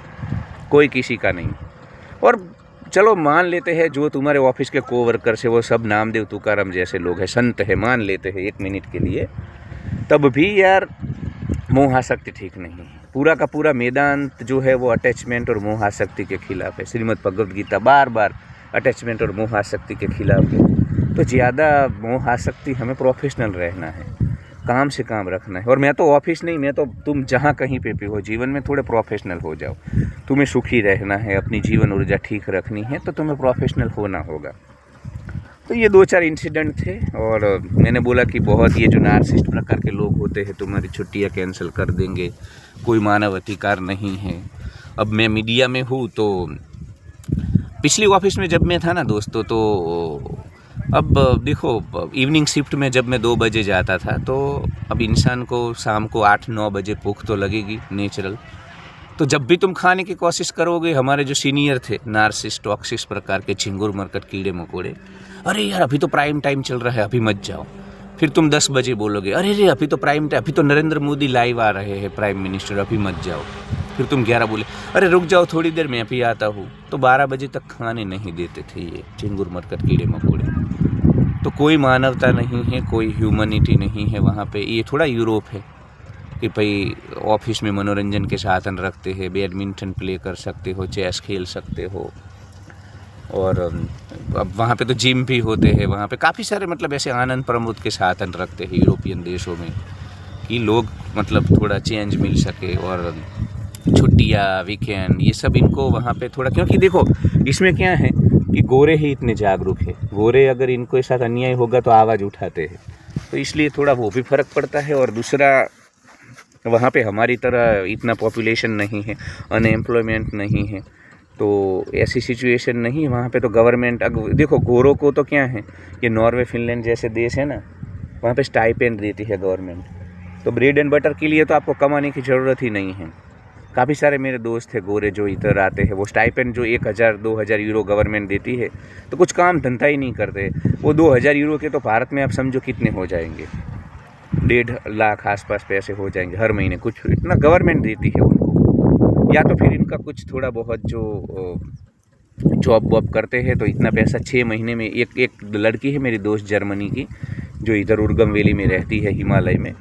कोई किसी का नहीं। और चलो मान लेते हैं जो तुम्हारे ऑफिस के कोवर्कर्स है वो सब नामदेव तुकाराम जैसे लोग हैं, संत है, मान लेते हैं 1 मिनट के लिए, तब भी यार मोहासक्ति ठीक नहीं है। पूरा का पूरा मैदान जो है वो अटैचमेंट और मोहासक्ति के खिलाफ है। श्रीमद् भगवद गीता बार बार अटैचमेंट और मोहासक्ति के खिलाफ है। तो ज़्यादा मोहासक्ति, हमें प्रोफेशनल रहना है, काम से काम रखना है। और मैं तो ऑफिस नहीं, मैं तो तुम जहाँ कहीं पे भी हो जीवन में थोड़े प्रोफेशनल हो जाओ। तुम्हें सुखी रहना है, अपनी जीवन ऊर्जा ठीक रखनी है, तो तुम्हें प्रोफेशनल होना होगा। तो ये 2-4 इंसिडेंट थे, और मैंने बोला कि बहुत ये जो नार्सिसिस्ट प्रकार के लोग होते हैं तुम्हारी छुट्टियाँ कैंसिल कर देंगे, कोई मानव अधिकार नहीं है। अब मैं मीडिया में हूँ, तो पिछली ऑफिस में जब मैं था ना दोस्तों, तो अब देखो इवनिंग शिफ्ट में जब मैं 2 बजे जाता था, तो अब इंसान को शाम को 8-9 बजे भूख तो लगेगी नेचुरल। तो जब भी तुम खाने की कोशिश करोगे, हमारे जो सीनियर थे नार्सिसिस्ट टॉक्सिस प्रकार के झिंगुर मरकट कीड़े मकोड़े, अरे यार अभी तो प्राइम टाइम चल रहा है, अभी मत जाओ। फिर तुम 10 बजे बोलोगे, अरे रे अभी तो प्राइम टाइम, अभी तो नरेंद्र मोदी लाइव आ रहे हैं प्राइम मिनिस्टर, अभी मत जाओ। फिर तुम 11 बोले, अरे रुक जाओ थोड़ी देर में अभी आता हूँ। तो 12 बजे तक खाने नहीं देते थे ये झिंगुर मरकट कीड़े मकोड़े। तो कोई मानवता नहीं है, कोई ह्यूमनिटी नहीं है वहाँ पे। ये थोड़ा यूरोप है कि भाई ऑफिस में मनोरंजन के साधन रखते हैं, बैडमिंटन प्ले कर सकते हो, चेस खेल सकते हो, और अब वहाँ पे तो जिम भी होते हैं, वहाँ पे काफ़ी सारे मतलब ऐसे आनंद प्रमोद के साधन रखते हैं यूरोपियन देशों में, कि लोग मतलब थोड़ा चेंज मिल सके। और छुट्टियाँ, वीकेंड, ये सब इनको वहाँ पे थोड़ा, क्योंकि देखो इसमें क्या है कि गोरे ही इतने जागरूक है, गोरे अगर इनको साथ अन्याय होगा तो आवाज़ उठाते हैं, तो इसलिए थोड़ा वो भी फ़र्क पड़ता है। और दूसरा, वहाँ पे हमारी तरह इतना पॉपुलेशन नहीं है, अनएम्प्लॉयमेंट नहीं है, तो ऐसी सिचुएशन नहीं है वहाँ पे। तो गवर्नमेंट, अगर देखो गोरों को तो क्या है, ये नॉर्वे फिनलैंड जैसे देश है ना, वहाँ पे स्टाइपेंड देती है गवर्नमेंट, तो ब्रेड एंड बटर के लिए तो आपको कमाने की ज़रूरत ही नहीं है। काफ़ी सारे मेरे दोस्त हैं गोरे जो इधर आते हैं, वो स्टाइपेंड जो 1,000-2,000 यूरो गवर्नमेंट देती है, तो कुछ काम धंधा ही नहीं करते। वो 2,000 यूरो के तो भारत में आप समझो कितने हो जाएंगे, 1.5 लाख आसपास पैसे हो जाएंगे हर महीने, कुछ इतना गवर्नमेंट देती है उनको। या तो फिर इनका कुछ थोड़ा बहुत जो जॉब वॉब करते हैं, तो इतना पैसा 6 महीने में। एक लड़की है मेरी दोस्त जर्मनी की, जो इधर उर्गम वैली में रहती है हिमालय में,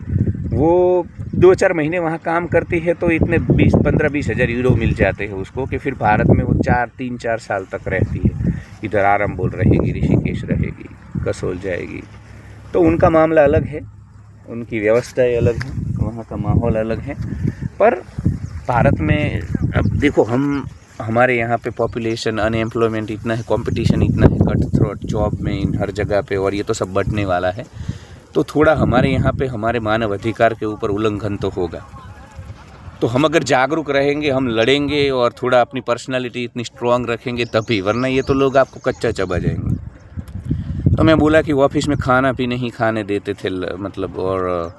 वो 2-4 महीने वहाँ काम करती है, तो इतने 15-20 हज़ार यूरो मिल जाते हैं उसको, कि फिर भारत में वो 3-4 साल तक रहती है। इधर आरंबोल रहेगी, ऋषिकेश रहेगी, कसोल जाएगी। तो उनका मामला अलग है, उनकी व्यवस्थाएं अलग हैं, वहाँ का माहौल अलग है। पर भारत में अब देखो, हमारे यहाँ पे पॉपुलेशन, अनएम्प्लॉयमेंट इतना है, कंपटीशन इतना है, कट थ्रोट जॉब में इन हर जगह पे, और ये तो सब बढ़ने वाला है। तो थोड़ा हमारे यहाँ पे हमारे मानव अधिकार के ऊपर उल्लंघन तो होगा। तो हम अगर जागरूक रहेंगे, हम लड़ेंगे और थोड़ा अपनी पर्सनालिटी इतनी स्ट्रांग रखेंगे तभी, वरना ये तो लोग आपको कच्चा चबा जाएंगे। तो मैं बोला कि ऑफिस में खाना भी नहीं खाने देते थे मतलब, और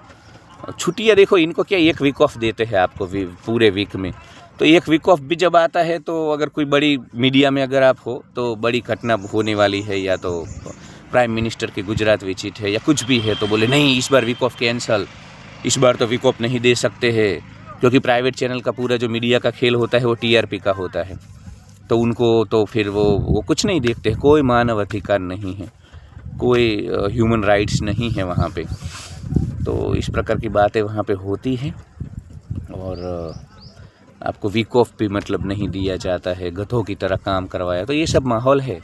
छुट्टियाँ देखो इनको क्या 1 वीक ऑफ देते हैं आपको पूरे वीक में। तो 1 वीक ऑफ भी जब आता है, तो अगर कोई बड़ी मीडिया में अगर आप हो, तो बड़ी घटना होने वाली है, या तो प्राइम मिनिस्टर की गुजरात विजिट है या कुछ भी है, तो बोले नहीं इस बार वीक ऑफ कैंसल, इस बार तो वीक ऑफ नहीं दे सकते हैं, क्योंकि प्राइवेट चैनल का पूरा जो मीडिया का खेल होता है वो टीआरपी का होता है। तो उनको तो फिर वो कुछ नहीं देखते, कोई मानव अधिकार नहीं है। कोई ह्यूमन राइट्स नहीं है वहाँ पे। तो इस प्रकार की बातें वहाँ पे होती हैं और आपको वीक ऑफ भी मतलब नहीं दिया जाता है, गधों की तरह काम करवाया। तो ये सब माहौल है।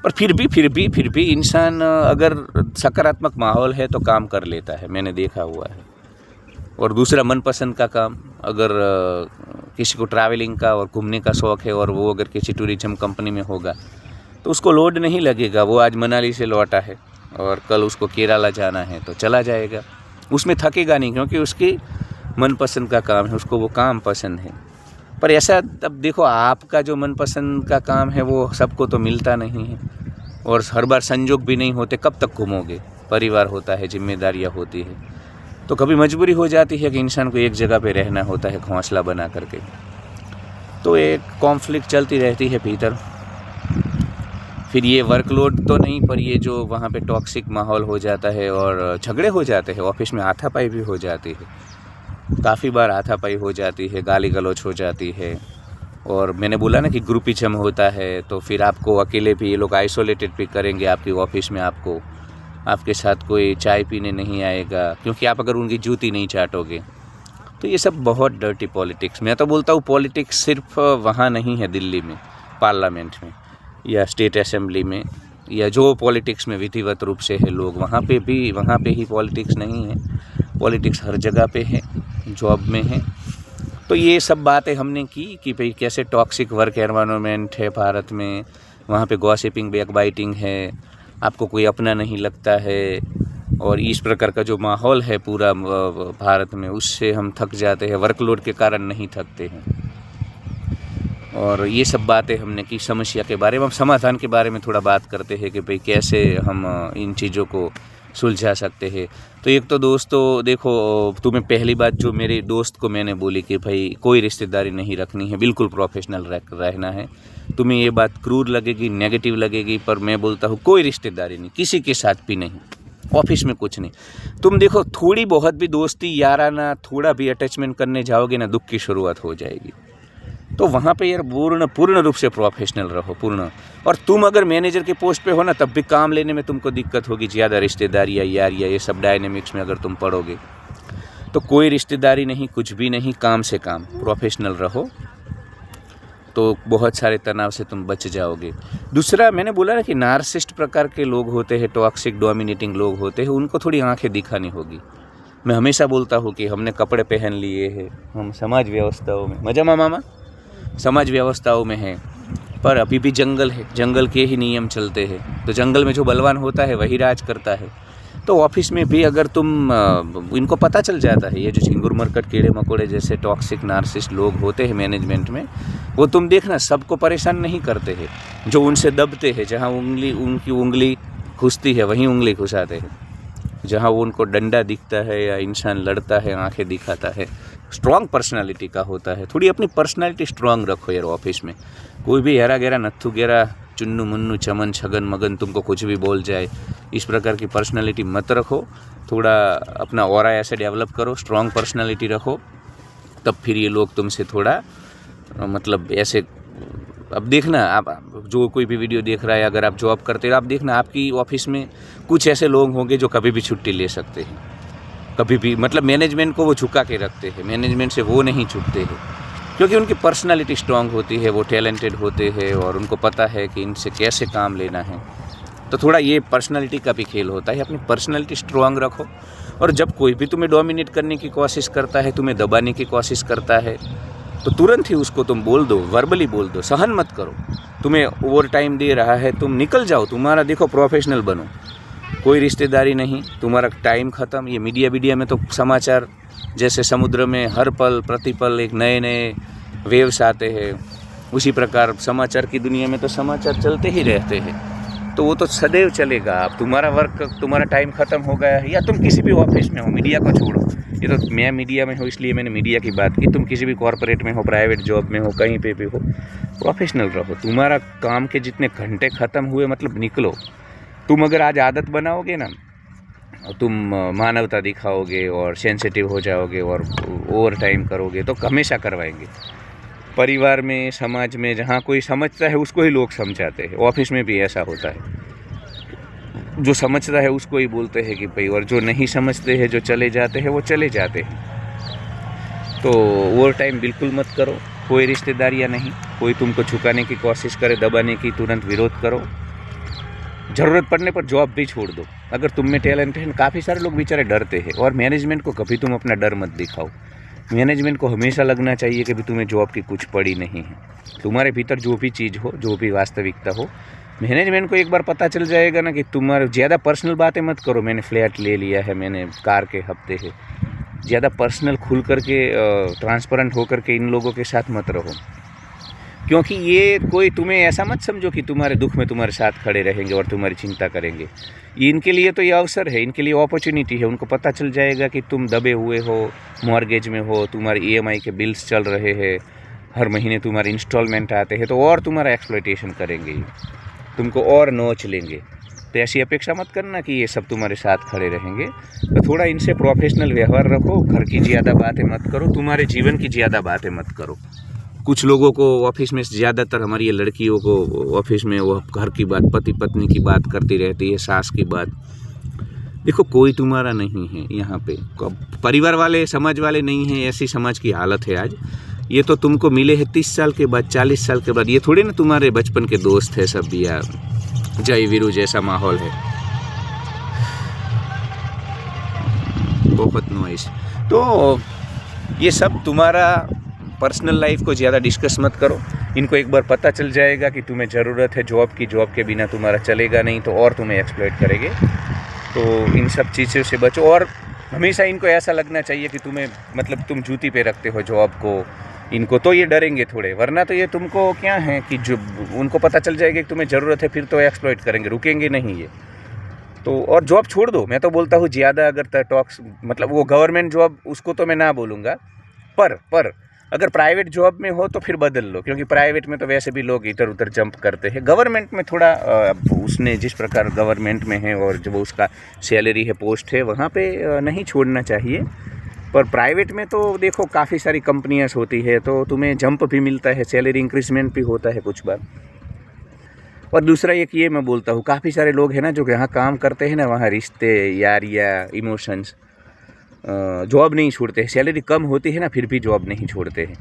पर फिर भी इंसान अगर सकारात्मक माहौल है तो काम कर लेता है, मैंने देखा हुआ है। और दूसरा मनपसंद का काम, अगर किसी को ट्रैवलिंग का और घूमने का शौक़ है और वो अगर किसी टूरिज्म कंपनी में होगा तो उसको लोड नहीं लगेगा। वो आज मनाली से लौटा है और कल उसको केरला जाना है तो चला जाएगा, उसमें थकेगा नहीं, क्योंकि उसकी मनपसंद का काम है, उसको वो काम पसंद है। पर ऐसा अब देखो, आपका जो मनपसंद का काम है वो सबको तो मिलता नहीं है और हर बार संजोग भी नहीं होते। कब तक घूमोगे? परिवार होता है, जिम्मेदारियाँ होती है, तो कभी मजबूरी हो जाती है कि इंसान को एक जगह पे रहना होता है घोंसला बना करके। तो एक कॉन्फ्लिक्ट चलती रहती है भीतर। फिर ये वर्कलोड तो नहीं, पर ये जो वहाँ पे टॉक्सिक माहौल हो जाता है और झगड़े हो जाते हैं, ऑफिस में हाथापाई भी हो जाती है, काफ़ी बार हाथापाई हो जाती है, गाली गलौज हो जाती है। और मैंने बोला ना कि ग्रुपिज्म होता है, तो फिर आपको अकेले भी ये लोग आइसोलेटेड भी करेंगे आपकी ऑफिस में। आपके साथ कोई चाय पीने नहीं आएगा, क्योंकि आप अगर उनकी जूती नहीं चाटोगे। तो ये सब बहुत डर्टी पॉलिटिक्स। मैं तो बोलता हूँ पॉलिटिक्स सिर्फ वहाँ नहीं है, दिल्ली में पार्लियामेंट में या स्टेट असेंबली में, या जो पॉलिटिक्स में विधिवत रूप से है लोग, वहाँ पे ही पॉलिटिक्स नहीं है। पॉलिटिक्स हर जगह पे है, जॉब में है। तो ये सब बातें हमने की कि भाई कैसे टॉक्सिक वर्क एनवायरनमेंट है भारत में, वहाँ पे गॉसिपिंग, बैकबाइटिंग है, आपको कोई अपना नहीं लगता है, और इस प्रकार का जो माहौल है पूरा भारत में, उससे हम थक जाते हैं, वर्कलोड के कारण नहीं थकते हैं। और ये सब बातें हमने की। समस्या के बारे में, हम समाधान के बारे में थोड़ा बात करते हैं कि भाई कैसे हम इन चीज़ों को सुलझा सकते हैं। तो एक तो दोस्तों देखो, तुम्हें पहली बात जो मेरे दोस्त को मैंने बोली कि भाई कोई रिश्तेदारी नहीं रखनी है, बिल्कुल प्रोफेशनल रहना है। तुम्हें ये बात क्रूर लगेगी, नेगेटिव लगेगी, पर मैं बोलता हूँ कोई रिश्तेदारी नहीं, किसी के साथ भी नहीं, ऑफिस में कुछ नहीं। तुम देखो, थोड़ी बहुत भी दोस्ती याराना, थोड़ा भी अटैचमेंट करने जाओगे ना, दुख की शुरुआत हो जाएगी। तो वहाँ पे यार पूर्ण रूप से प्रोफेशनल रहो, पूर्ण। और तुम अगर मैनेजर के पोस्ट पे हो ना, तब भी काम लेने में तुमको दिक्कत होगी, ज़्यादा रिश्तेदारी या यार या ये सब डायनेमिक्स में अगर तुम पढ़ोगे। तो कोई रिश्तेदारी नहीं, कुछ भी नहीं, काम से काम, प्रोफेशनल रहो, तो बहुत सारे तनाव से तुम बच जाओगे। दूसरा, मैंने बोला ना कि नार्सिसिस्ट प्रकार के लोग होते हैं, टॉक्सिक डोमिनेटिंग लोग होते हैं, उनको थोड़ी आंखें दिखानी होगी। मैं हमेशा बोलता हूँ कि हमने कपड़े पहन लिए हैं, हम समाज व्यवस्थाओं में, मजा मामा समाज व्यवस्थाओं में है, पर अभी भी जंगल है, जंगल के ही नियम चलते हैं। तो जंगल में जो बलवान होता है वही राज करता है। तो ऑफिस में भी अगर तुम, इनको पता चल जाता है, ये जो झिंगुर मरकट, कीड़े मकोड़े जैसे टॉक्सिक नार्सिसिस्ट लोग होते हैं मैनेजमेंट में, वो तुम देखना सबको परेशान नहीं करते हैं। जो उनसे दबते हैं, जहाँ उनकी उंगली घुसती है वहीं उंगली घुसाते हैं, जहाँ वो उनको डंडा दिखता है या इंसान लड़ता है, आंखें दिखाता है, स्ट्रॉन्ग पर्सनालिटी का होता है। थोड़ी अपनी पर्सनालिटी स्ट्रॉन्ग रखो यार ऑफिस में। कोई भी हेरा गेरा, नत्थु गेरा, चुन्नू मुन्नू, चमन छगन मगन तुमको कुछ भी बोल जाए, इस प्रकार की पर्सनालिटी मत रखो। थोड़ा अपना ऑरा ऐसे डेवलप करो, स्ट्रॉन्ग पर्सनालिटी रखो, तब फिर ये लोग तुमसे थोड़ा मतलब ऐसे। अब देखना, आप जो कोई भी वीडियो देख रहा है, अगर आप जॉब करते हो, आप देखना आपकी ऑफिस में कुछ ऐसे लोग होंगे जो कभी भी छुट्टी ले सकते हैं, कभी भी, मतलब मैनेजमेंट को वो झुका के रखते हैं, मैनेजमेंट से वो नहीं छूटते हैं, क्योंकि उनकी पर्सनालिटी स्ट्रांग होती है, वो टैलेंटेड होते हैं और उनको पता है कि इनसे कैसे काम लेना है। तो थोड़ा ये पर्सनालिटी का भी खेल होता है। अपनी पर्सनालिटी स्ट्रांग रखो, और जब कोई भी तुम्हें डोमिनेट करने की कोशिश करता है, तुम्हें दबाने की कोशिश करता है, तो तुरंत ही उसको तुम बोल दो, वर्बली बोल दो, सहन मत करो। तुम्हें ओवर टाइम दे रहा है, तुम निकल जाओ, तुम्हारा देखो प्रोफेशनल बनो, कोई रिश्तेदारी नहीं, तुम्हारा टाइम ख़त्म। ये मीडिया में तो समाचार जैसे समुद्र में हर पल प्रतिपल एक नए नए वेव्स आते हैं, उसी प्रकार समाचार की दुनिया में तो समाचार चलते ही रहते हैं। तो वो तो सदैव चलेगा। आप तुम्हारा टाइम ख़त्म हो गया है, या तुम किसी भी ऑफिस में हो, मीडिया को छोड़ो, ये तो मैं मीडिया में हूँ इसलिए मैंने मीडिया की बात की। तुम किसी भी कॉर्पोरेट में हो, प्राइवेट जॉब में हो, कहीं पे भी हो, प्रोफेशनल रहो। तुम्हारा काम के जितने घंटे ख़त्म हुए, मतलब निकलो। तुम अगर आज आदत बनाओगे ना, तुम मानवता दिखाओगे और सेंसिटिव हो जाओगे और ओवर टाइम करोगे, तो हमेशा करवाएंगे। परिवार में, समाज में, जहाँ कोई समझता है उसको ही लोग समझाते हैं। ऑफिस में भी ऐसा होता है। जो समझता है उसको ही बोलते हैं कि भाई, और जो नहीं समझते हैं, जो चले जाते हैं, वो चले जाते हैं। तो ओवर टाइम बिल्कुल मत करो, कोई रिश्तेदारियाँ नहीं, कोई तुमको झुकाने की कोशिश करे, दबाने की, तुरंत विरोध करो। ज़रूरत पड़ने पर जॉब भी छोड़ दो। अगर तुम में टैलेंट है, काफ़ी सारे लोग बेचारे डरते हैं, और मैनेजमेंट को कभी तुम अपना डर मत दिखाओ। मैनेजमेंट को हमेशा लगना चाहिए कि भी तुम्हें जॉब की कुछ पड़ी नहीं है। तुम्हारे भीतर जो भी चीज़ हो, जो भी वास्तविकता हो, मैनेजमेंट को एक बार पता चल जाएगा ना कि तुम्हारे ज़्यादा पर्सनल बातें मत करो। मैंने फ्लैट ले लिया है, मैंने कार के हफ्ते है, ज़्यादा पर्सनल खुल करके ट्रांसपेरेंट होकर के इन लोगों के साथ मत रहो, क्योंकि ये कोई तुम्हें ऐसा मत समझो कि तुम्हारे दुख में तुम्हारे साथ खड़े रहेंगे और तुम्हारी चिंता करेंगे। इनके लिए तो ये अवसर है, इनके लिए अपॉर्चुनिटी है। उनको पता चल जाएगा कि तुम दबे हुए हो, मॉर्गेज में हो, तुम्हारी EMI के बिल्स चल रहे हैं, हर महीने तुम्हारे इंस्टॉलमेंट आते हैं, तो और तुम्हारा एक्सप्लॉइटेशन करेंगे, तुमको और नोच लेंगे। तो ऐसी अपेक्षा मत करना कि ये सब तुम्हारे साथ खड़े रहेंगे। तो थोड़ा इनसे प्रोफेशनल व्यवहार रखो, घर की ज़्यादा बातें मत करो, तुम्हारे जीवन की ज़्यादा बातें मत करो। कुछ लोगों को ऑफिस में, ज़्यादातर हमारी ये लड़कियों को ऑफिस में वो घर की बात, पति पत्नी की बात करती रहती है, सास की बात। देखो, कोई तुम्हारा नहीं है यहाँ पे, परिवार वाले, समाज वाले नहीं हैं, ऐसी समाज की हालत है आज। ये तो तुमको मिले हैं 30 साल के बाद, 40 साल के बाद। ये थोड़े ना तुम्हारे बचपन के दोस्त है सब यार। जय वीरू जैसा माहौल है, बहुत नॉइस। तो ये सब तुम्हारा पर्सनल लाइफ को ज़्यादा डिस्कस मत करो। इनको एक बार पता चल जाएगा कि तुम्हें ज़रूरत है जॉब की, जॉब के बिना तुम्हारा चलेगा नहीं, तो और तुम्हें एक्सप्लॉइट करेंगे। तो इन सब चीज़ों से बचो। और हमेशा इनको ऐसा लगना चाहिए कि तुम्हें, मतलब तुम जूती पे रखते हो जॉब को, इनको तो ये डरेंगे थोड़े। वरना तो ये तुमको क्या है कि जो उनको पता चल जाएगा कि तुम्हें ज़रूरत है, फिर तो एक्सप्लॉइट करेंगे, रुकेंगे नहीं ये। तो और जॉब छोड़ दो। मैं तो बोलता हूँ ज़्यादा अगर टॉक्स, मतलब वो गवर्नमेंट जॉब, उसको तो मैं ना बोलूँगा, पर अगर प्राइवेट जॉब में हो तो फिर बदल लो, क्योंकि प्राइवेट में तो वैसे भी लोग इधर उधर जंप करते हैं। गवर्नमेंट में थोड़ा उसने जिस प्रकार गवर्नमेंट में है और जब उसका सैलरी है, पोस्ट है, वहाँ पे नहीं छोड़ना चाहिए। पर प्राइवेट में तो देखो काफ़ी सारी कंपनियाँ होती है, तो तुम्हें जंप भी मिलता है, सैलरी इंक्रीजमेंट भी होता है कुछ बार। और दूसरा एक ये मैं बोलता हूँ, काफ़ी सारे लोग हैं ना जो यहाँ काम करते हैं ना, वहाँ रिश्ते, यारियाँ, इमोशंस, जॉब नहीं छोड़ते हैं। सैलरी कम होती है ना, फिर भी जॉब नहीं छोड़ते हैं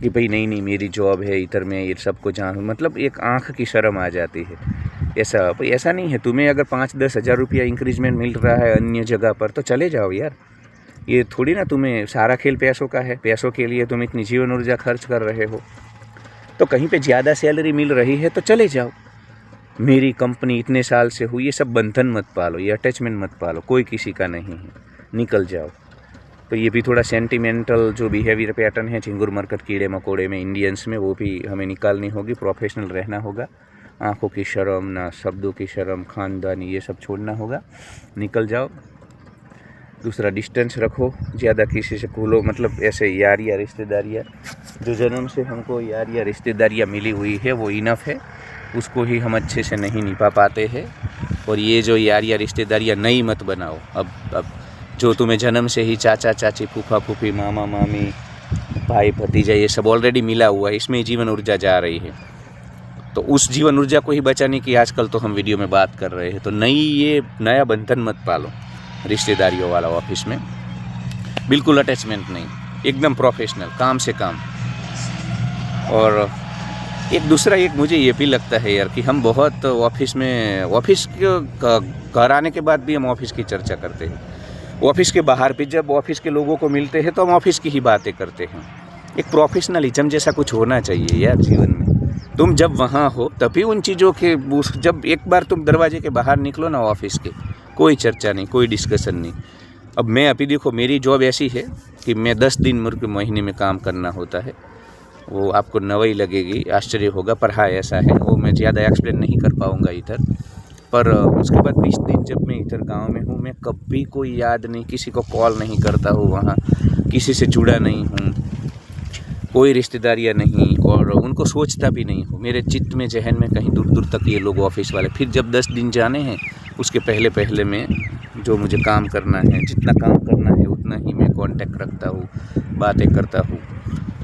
कि भाई नहीं मेरी जॉब है, इधर मैं ये सबको जानूँ, मतलब एक आँख की शर्म आ जाती है। ऐसा नहीं है। तुम्हें अगर 5-10 हज़ार रुपया इंक्रीजमेंट मिल रहा है अन्य जगह पर, तो चले जाओ यार। ये थोड़ी ना तुम्हें सारा खेल पैसों का है, पैसों के लिए तुम इतनी जीवन ऊर्जा खर्च कर रहे हो। तो कहीं पे ज़्यादा सैलरी मिल रही है तो चले जाओ। मेरी कंपनी इतने साल से हुई, ये सब बंधन मत पालो, ये अटैचमेंट मत पालो, कोई किसी का नहीं है, निकल जाओ। तो ये भी थोड़ा सेंटिमेंटल जो बिहेवियर पैटर्न है चिंगुर मरकट कीड़े मकोड़े में, इंडियंस में, वो भी हमें निकालनी होगी। प्रोफेशनल रहना होगा, आँखों की शर्म, ना शब्दों की शर्म, खानदानी, ये सब छोड़ना होगा, निकल जाओ। दूसरा, डिस्टेंस रखो, ज़्यादा किसी से खोलो, मतलब ऐसे यार या रिश्तेदारियाँ, जो जन्म से हमको यार या रिश्तेदारियाँ मिली हुई है वो इनफ है, उसको ही हम अच्छे से नहीं निभा पाते हैं। और ये जो यार या रिश्तेदारियाँ नई मत बनाओ। अब जो तुम्हें जन्म से ही चाचा चाची, फूफा फूफी, मामा मामी, भाई भतीजा, ये सब ऑलरेडी मिला हुआ है, इसमें जीवन ऊर्जा जा रही है। तो उस जीवन ऊर्जा को ही बचाने की आजकल तो हम वीडियो में बात कर रहे हैं। तो ये नया बंधन मत पालो रिश्तेदारियों वाला ऑफिस में, बिल्कुल अटैचमेंट नहीं, एकदम प्रोफेशनल, काम से काम। और एक दूसरा, एक मुझे ये भी लगता है यार कि हम बहुत ऑफिस घर आने के बाद भी हम ऑफिस की चर्चा करते हैं। ऑफिस के बाहर भी जब ऑफिस के लोगों को मिलते हैं तो हम ऑफिस की ही बातें करते हैं। एक प्रोफेशनलिज्म जैसा कुछ होना चाहिए यार जीवन में। तुम जब वहाँ हो तभी उन चीज़ों के, जब एक बार तुम दरवाजे के बाहर निकलो ना ऑफिस के, कोई चर्चा नहीं, कोई डिस्कशन नहीं। अब मैं अभी देखो, मेरी जॉब ऐसी है कि मैं 10 दिन मुर्गे में काम करना होता है। वो आपको नवाई लगेगी, आश्चर्य होगा, पर हाँ ऐसा है। वो मैं ज़्यादा एक्सप्लेन नहीं कर पाऊँगा इधर। पर उसके बाद 20 दिन जब मैं इधर गांव में हूँ, मैं कभी कोई याद नहीं, किसी को कॉल नहीं करता हूँ, वहाँ किसी से जुड़ा नहीं हूँ, कोई रिश्तेदारियाँ नहीं, और उनको सोचता भी नहीं हूँ। मेरे चित्त में, जहन में कहीं दूर दूर तक ये लोग ऑफिस वाले। फिर जब 10 दिन जाने हैं, उसके पहले मैं जो मुझे काम करना है, जितना काम करना है उतना ही मैं कांटेक्ट रखता हूँ, बातें करता हूँ।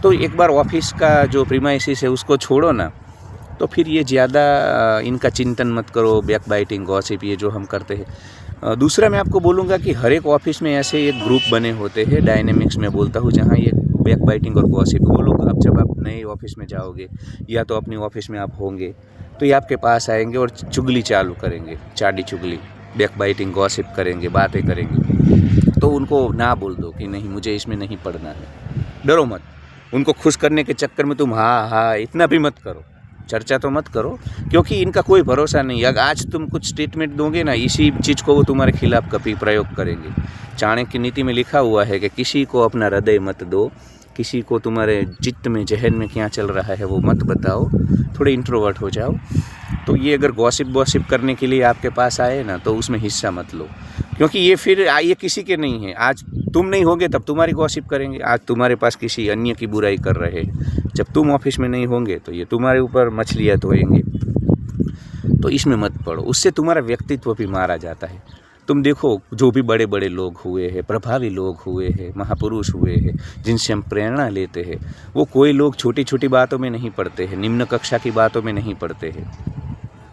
तो एक बार ऑफिस का जो प्रीमाइसिस है उसको छोड़ो ना, तो फिर ये ज़्यादा इनका चिंतन मत करो, बैक बाइटिंग गॉसिप ये जो हम करते हैं। दूसरा मैं आपको बोलूँगा कि हर एक ऑफिस में ऐसे एक ग्रुप बने होते हैं, डायनेमिक्स में बोलता हूँ, जहाँ ये बैक बाइटिंग और गॉसिप, वो लोग आप जब आप नए ऑफिस में जाओगे या तो अपनी ऑफिस में आप होंगे तो ये आपके पास आएंगे और चुगली चालू करेंगे, चाटी चुगली, बैक बाइटिंग गॉसिप करेंगे, बातें करेंगे। तो उनको ना बोल दो कि नहीं, मुझे इसमें नहीं पढ़ना है। डरो मत, उनको खुश करने के चक्कर में तुम हाँ इतना भी मत करो, चर्चा तो मत करो, क्योंकि इनका कोई भरोसा नहीं। अगर आज तुम कुछ स्टेटमेंट दोगे ना, इसी चीज़ को वो तुम्हारे खिलाफ कभी प्रयोग करेंगे। चाणक्य नीति में लिखा हुआ है कि किसी को अपना हृदय मत दो, किसी को तुम्हारे चित्त में, जहन में क्या चल रहा है वो मत बताओ, थोड़े इंट्रोवर्ट हो जाओ। तो ये अगर गॉसिप करने के लिए आपके पास आए ना, तो उसमें हिस्सा मत लो, क्योंकि ये फिर ये किसी के नहीं है। आज तुम नहीं होगे तब तुम्हारी गॉसिप करेंगे, आज तुम्हारे पास किसी अन्य की बुराई कर रहे हैं, जब तुम ऑफिस में नहीं होंगे तो ये तुम्हारे ऊपर मछलियाँ धोएंगे। तो इसमें मत पड़ो, उससे तुम्हारा व्यक्तित्व भी मारा जाता है। तुम देखो, जो भी बड़े बड़े लोग हुए हैं, प्रभावी लोग हुए हैं, महापुरुष हुए हैं, जिनसे हम प्रेरणा लेते हैं, वो कोई लोग छोटी छोटी बातों में नहीं पड़ते हैं, निम्न कक्षा की बातों में नहीं पड़ते हैं।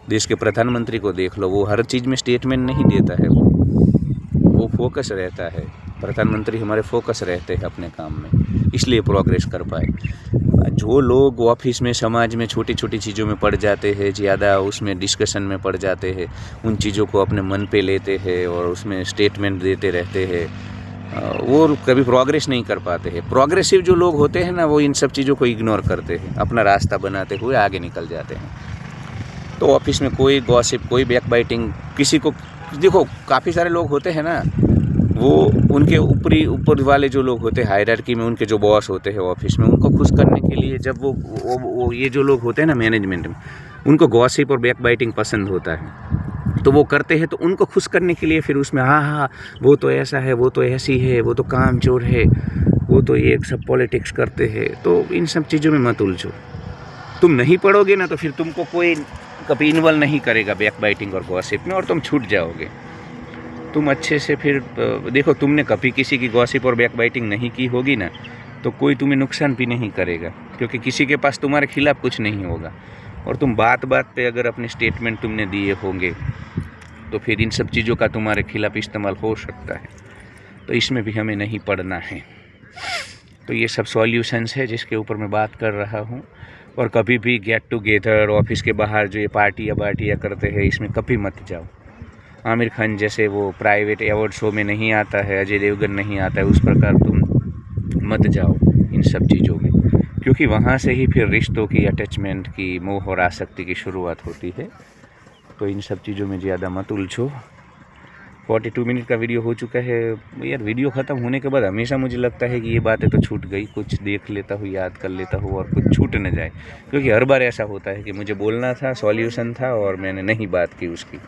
देश के प्रधानमंत्री को देख लो, वो हर चीज़ में स्टेटमेंट नहीं देता है, वो फोकस रहता है। प्रधानमंत्री हमारे फोकस रहते हैं अपने काम में, इसलिए प्रोग्रेस कर पाए। जो लोग ऑफिस में, समाज में छोटी छोटी चीज़ों में पड़ जाते हैं, ज़्यादा उसमें डिस्कशन में पड़ जाते हैं, उन चीज़ों को अपने मन पे लेते हैं और उसमें स्टेटमेंट देते रहते हैं, वो कभी प्रोग्रेस नहीं कर पाते हैं। प्रोग्रेसिव जो लोग होते हैं ना, वो इन सब चीज़ों को इग्नोर करते हैं, अपना रास्ता बनाते हुए आगे निकल जाते हैं। तो ऑफिस में कोई गॉसिप, कोई बैक बाइटिंग, किसी को देखो, काफ़ी सारे लोग होते हैं ना, वो उनके ऊपर वाले जो लोग होते हैं हायरार्की में, उनके जो बॉस होते हैं ऑफिस में, उनको खुश करने के लिए जब वो ये जो लोग होते हैं ना मैनेजमेंट में, उनको गॉसिप और बैक बाइटिंग पसंद होता है, तो वो करते हैं। तो उनको खुश करने के लिए फिर उसमें हाँ वो तो ऐसा है, वो तो ऐसी है, वो तो कामचोर है, वो तो ये सब पॉलिटिक्स करते हैं। तो इन सब चीज़ों में मत उलझो। तुम नहीं पढ़ोगे ना, तो फिर तुमको कोई कभी इन्वॉल्व नहीं करेगा बैक बाइटिंग और गॉसिप में, और तुम छूट जाओगे। तुम अच्छे से फिर देखो, तुमने कभी किसी की गॉसिप और बैक बाइटिंग नहीं की होगी ना, तो कोई तुम्हें नुकसान भी नहीं करेगा, क्योंकि किसी के पास तुम्हारे खिलाफ कुछ नहीं होगा। और तुम बात बात पे अगर अपने स्टेटमेंट तुमने दिए होंगे, तो फिर इन सब चीज़ों का तुम्हारे खिलाफ इस्तेमाल हो सकता है। तो इसमें भी हमें नहीं पड़ना है। तो ये सब सॉल्यूशंस है जिसके ऊपर मैं बात कर रहा हूँ। और कभी भी गेट टुगेदर, ऑफिस के बाहर जो ये पार्टियाँ करते हैं, इसमें कभी मत जाओ। आमिर खान जैसे वो प्राइवेट अवार्ड शो में नहीं आता है, अजय देवगन नहीं आता है, उस प्रकार तुम मत जाओ इन सब चीज़ों में, क्योंकि वहाँ से ही फिर रिश्तों की, अटैचमेंट की, मोह और आसक्ति की शुरुआत होती है। तो इन सब चीज़ों में ज़्यादा मत उलझो। 42 मिनट का वीडियो हो चुका है यार। वीडियो ख़त्म होने के बाद हमेशा मुझे लगता है कि ये बातें तो छूट गई, कुछ देख लेता हूँ, याद कर लेता हूँ और कुछ छूट न जाए, क्योंकि हर बार ऐसा होता है कि मुझे बोलना था, सॉल्यूशन था और मैंने नहीं बात की उसकी।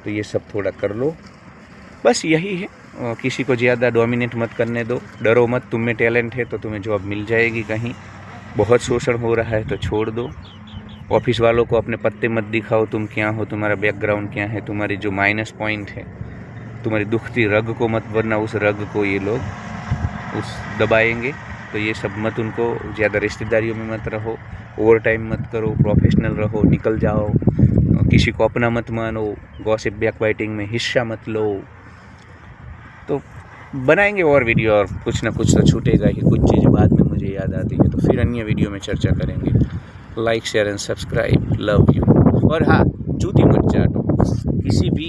तो ये सब थोड़ा कर लो, बस यही है। किसी को ज़्यादा डोमिनेट मत करने दो, डरो मत, तुम में टैलेंट है तो तुम्हें जॉब मिल जाएगी कहीं। बहुत शोषण हो रहा है तो छोड़ दो। ऑफिस वालों को अपने पत्ते मत दिखाओ, तुम क्या हो, तुम्हारा बैकग्राउंड क्या है, तुम्हारी जो माइनस पॉइंट है, तुम्हारी दुखती रग को मत, वरना उस रग को ये लोग दबाएंगे। तो ये सब मत, उनको ज़्यादा रिश्तेदारियों में मत रहो, ओवर टाइम मत करो, प्रोफेशनल रहो, निकल जाओ, किसी को अपना मत मानो, गॉसिप बैक बाइटिंग में हिस्सा मत लो। तो बनाएंगे और वीडियो, और कुछ ना कुछ तो छूटेगा ही, कुछ चीज़ें बाद में मुझे याद आती है तो फिर अन्य वीडियो में चर्चा करेंगे। Like, share and subscribe, love you. और हाँ, जूती मत चाटो किसी भी।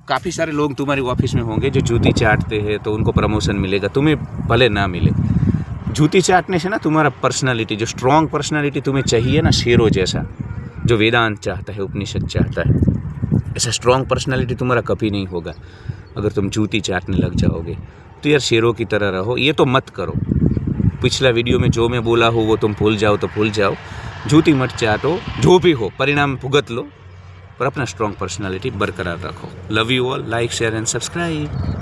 काफ़ी सारे लोग तुम्हारे ऑफिस में होंगे जो जूती चाटते हैं, तो उनको प्रमोशन मिलेगा, तुम्हें भले ना मिले। जूती चाटने से ना तुम्हारा पर्सनालिटी, जो स्ट्रॉन्ग पर्सनालिटी तुम्हें चाहिए ना, शेरों जैसा, जो वेदांत चाहता है, उपनिषद चाहता है, ऐसा स्ट्रॉन्ग पर्सनालिटी तुम्हारा कभी नहीं होगा अगर तुम जूती चाटने लग जाओगे। तो यार, शेरों की तरह रहो, ये तो मत करो। पिछला वीडियो में जो मैं बोला हूँ वो तुम भूल जाओ तो भूल जाओ, जूती मत चाटो, जो भी हो परिणाम भुगत लो, पर अपना स्ट्रॉन्ग पर्सनालिटी बरकरार रखो। Love you all, like, share and subscribe.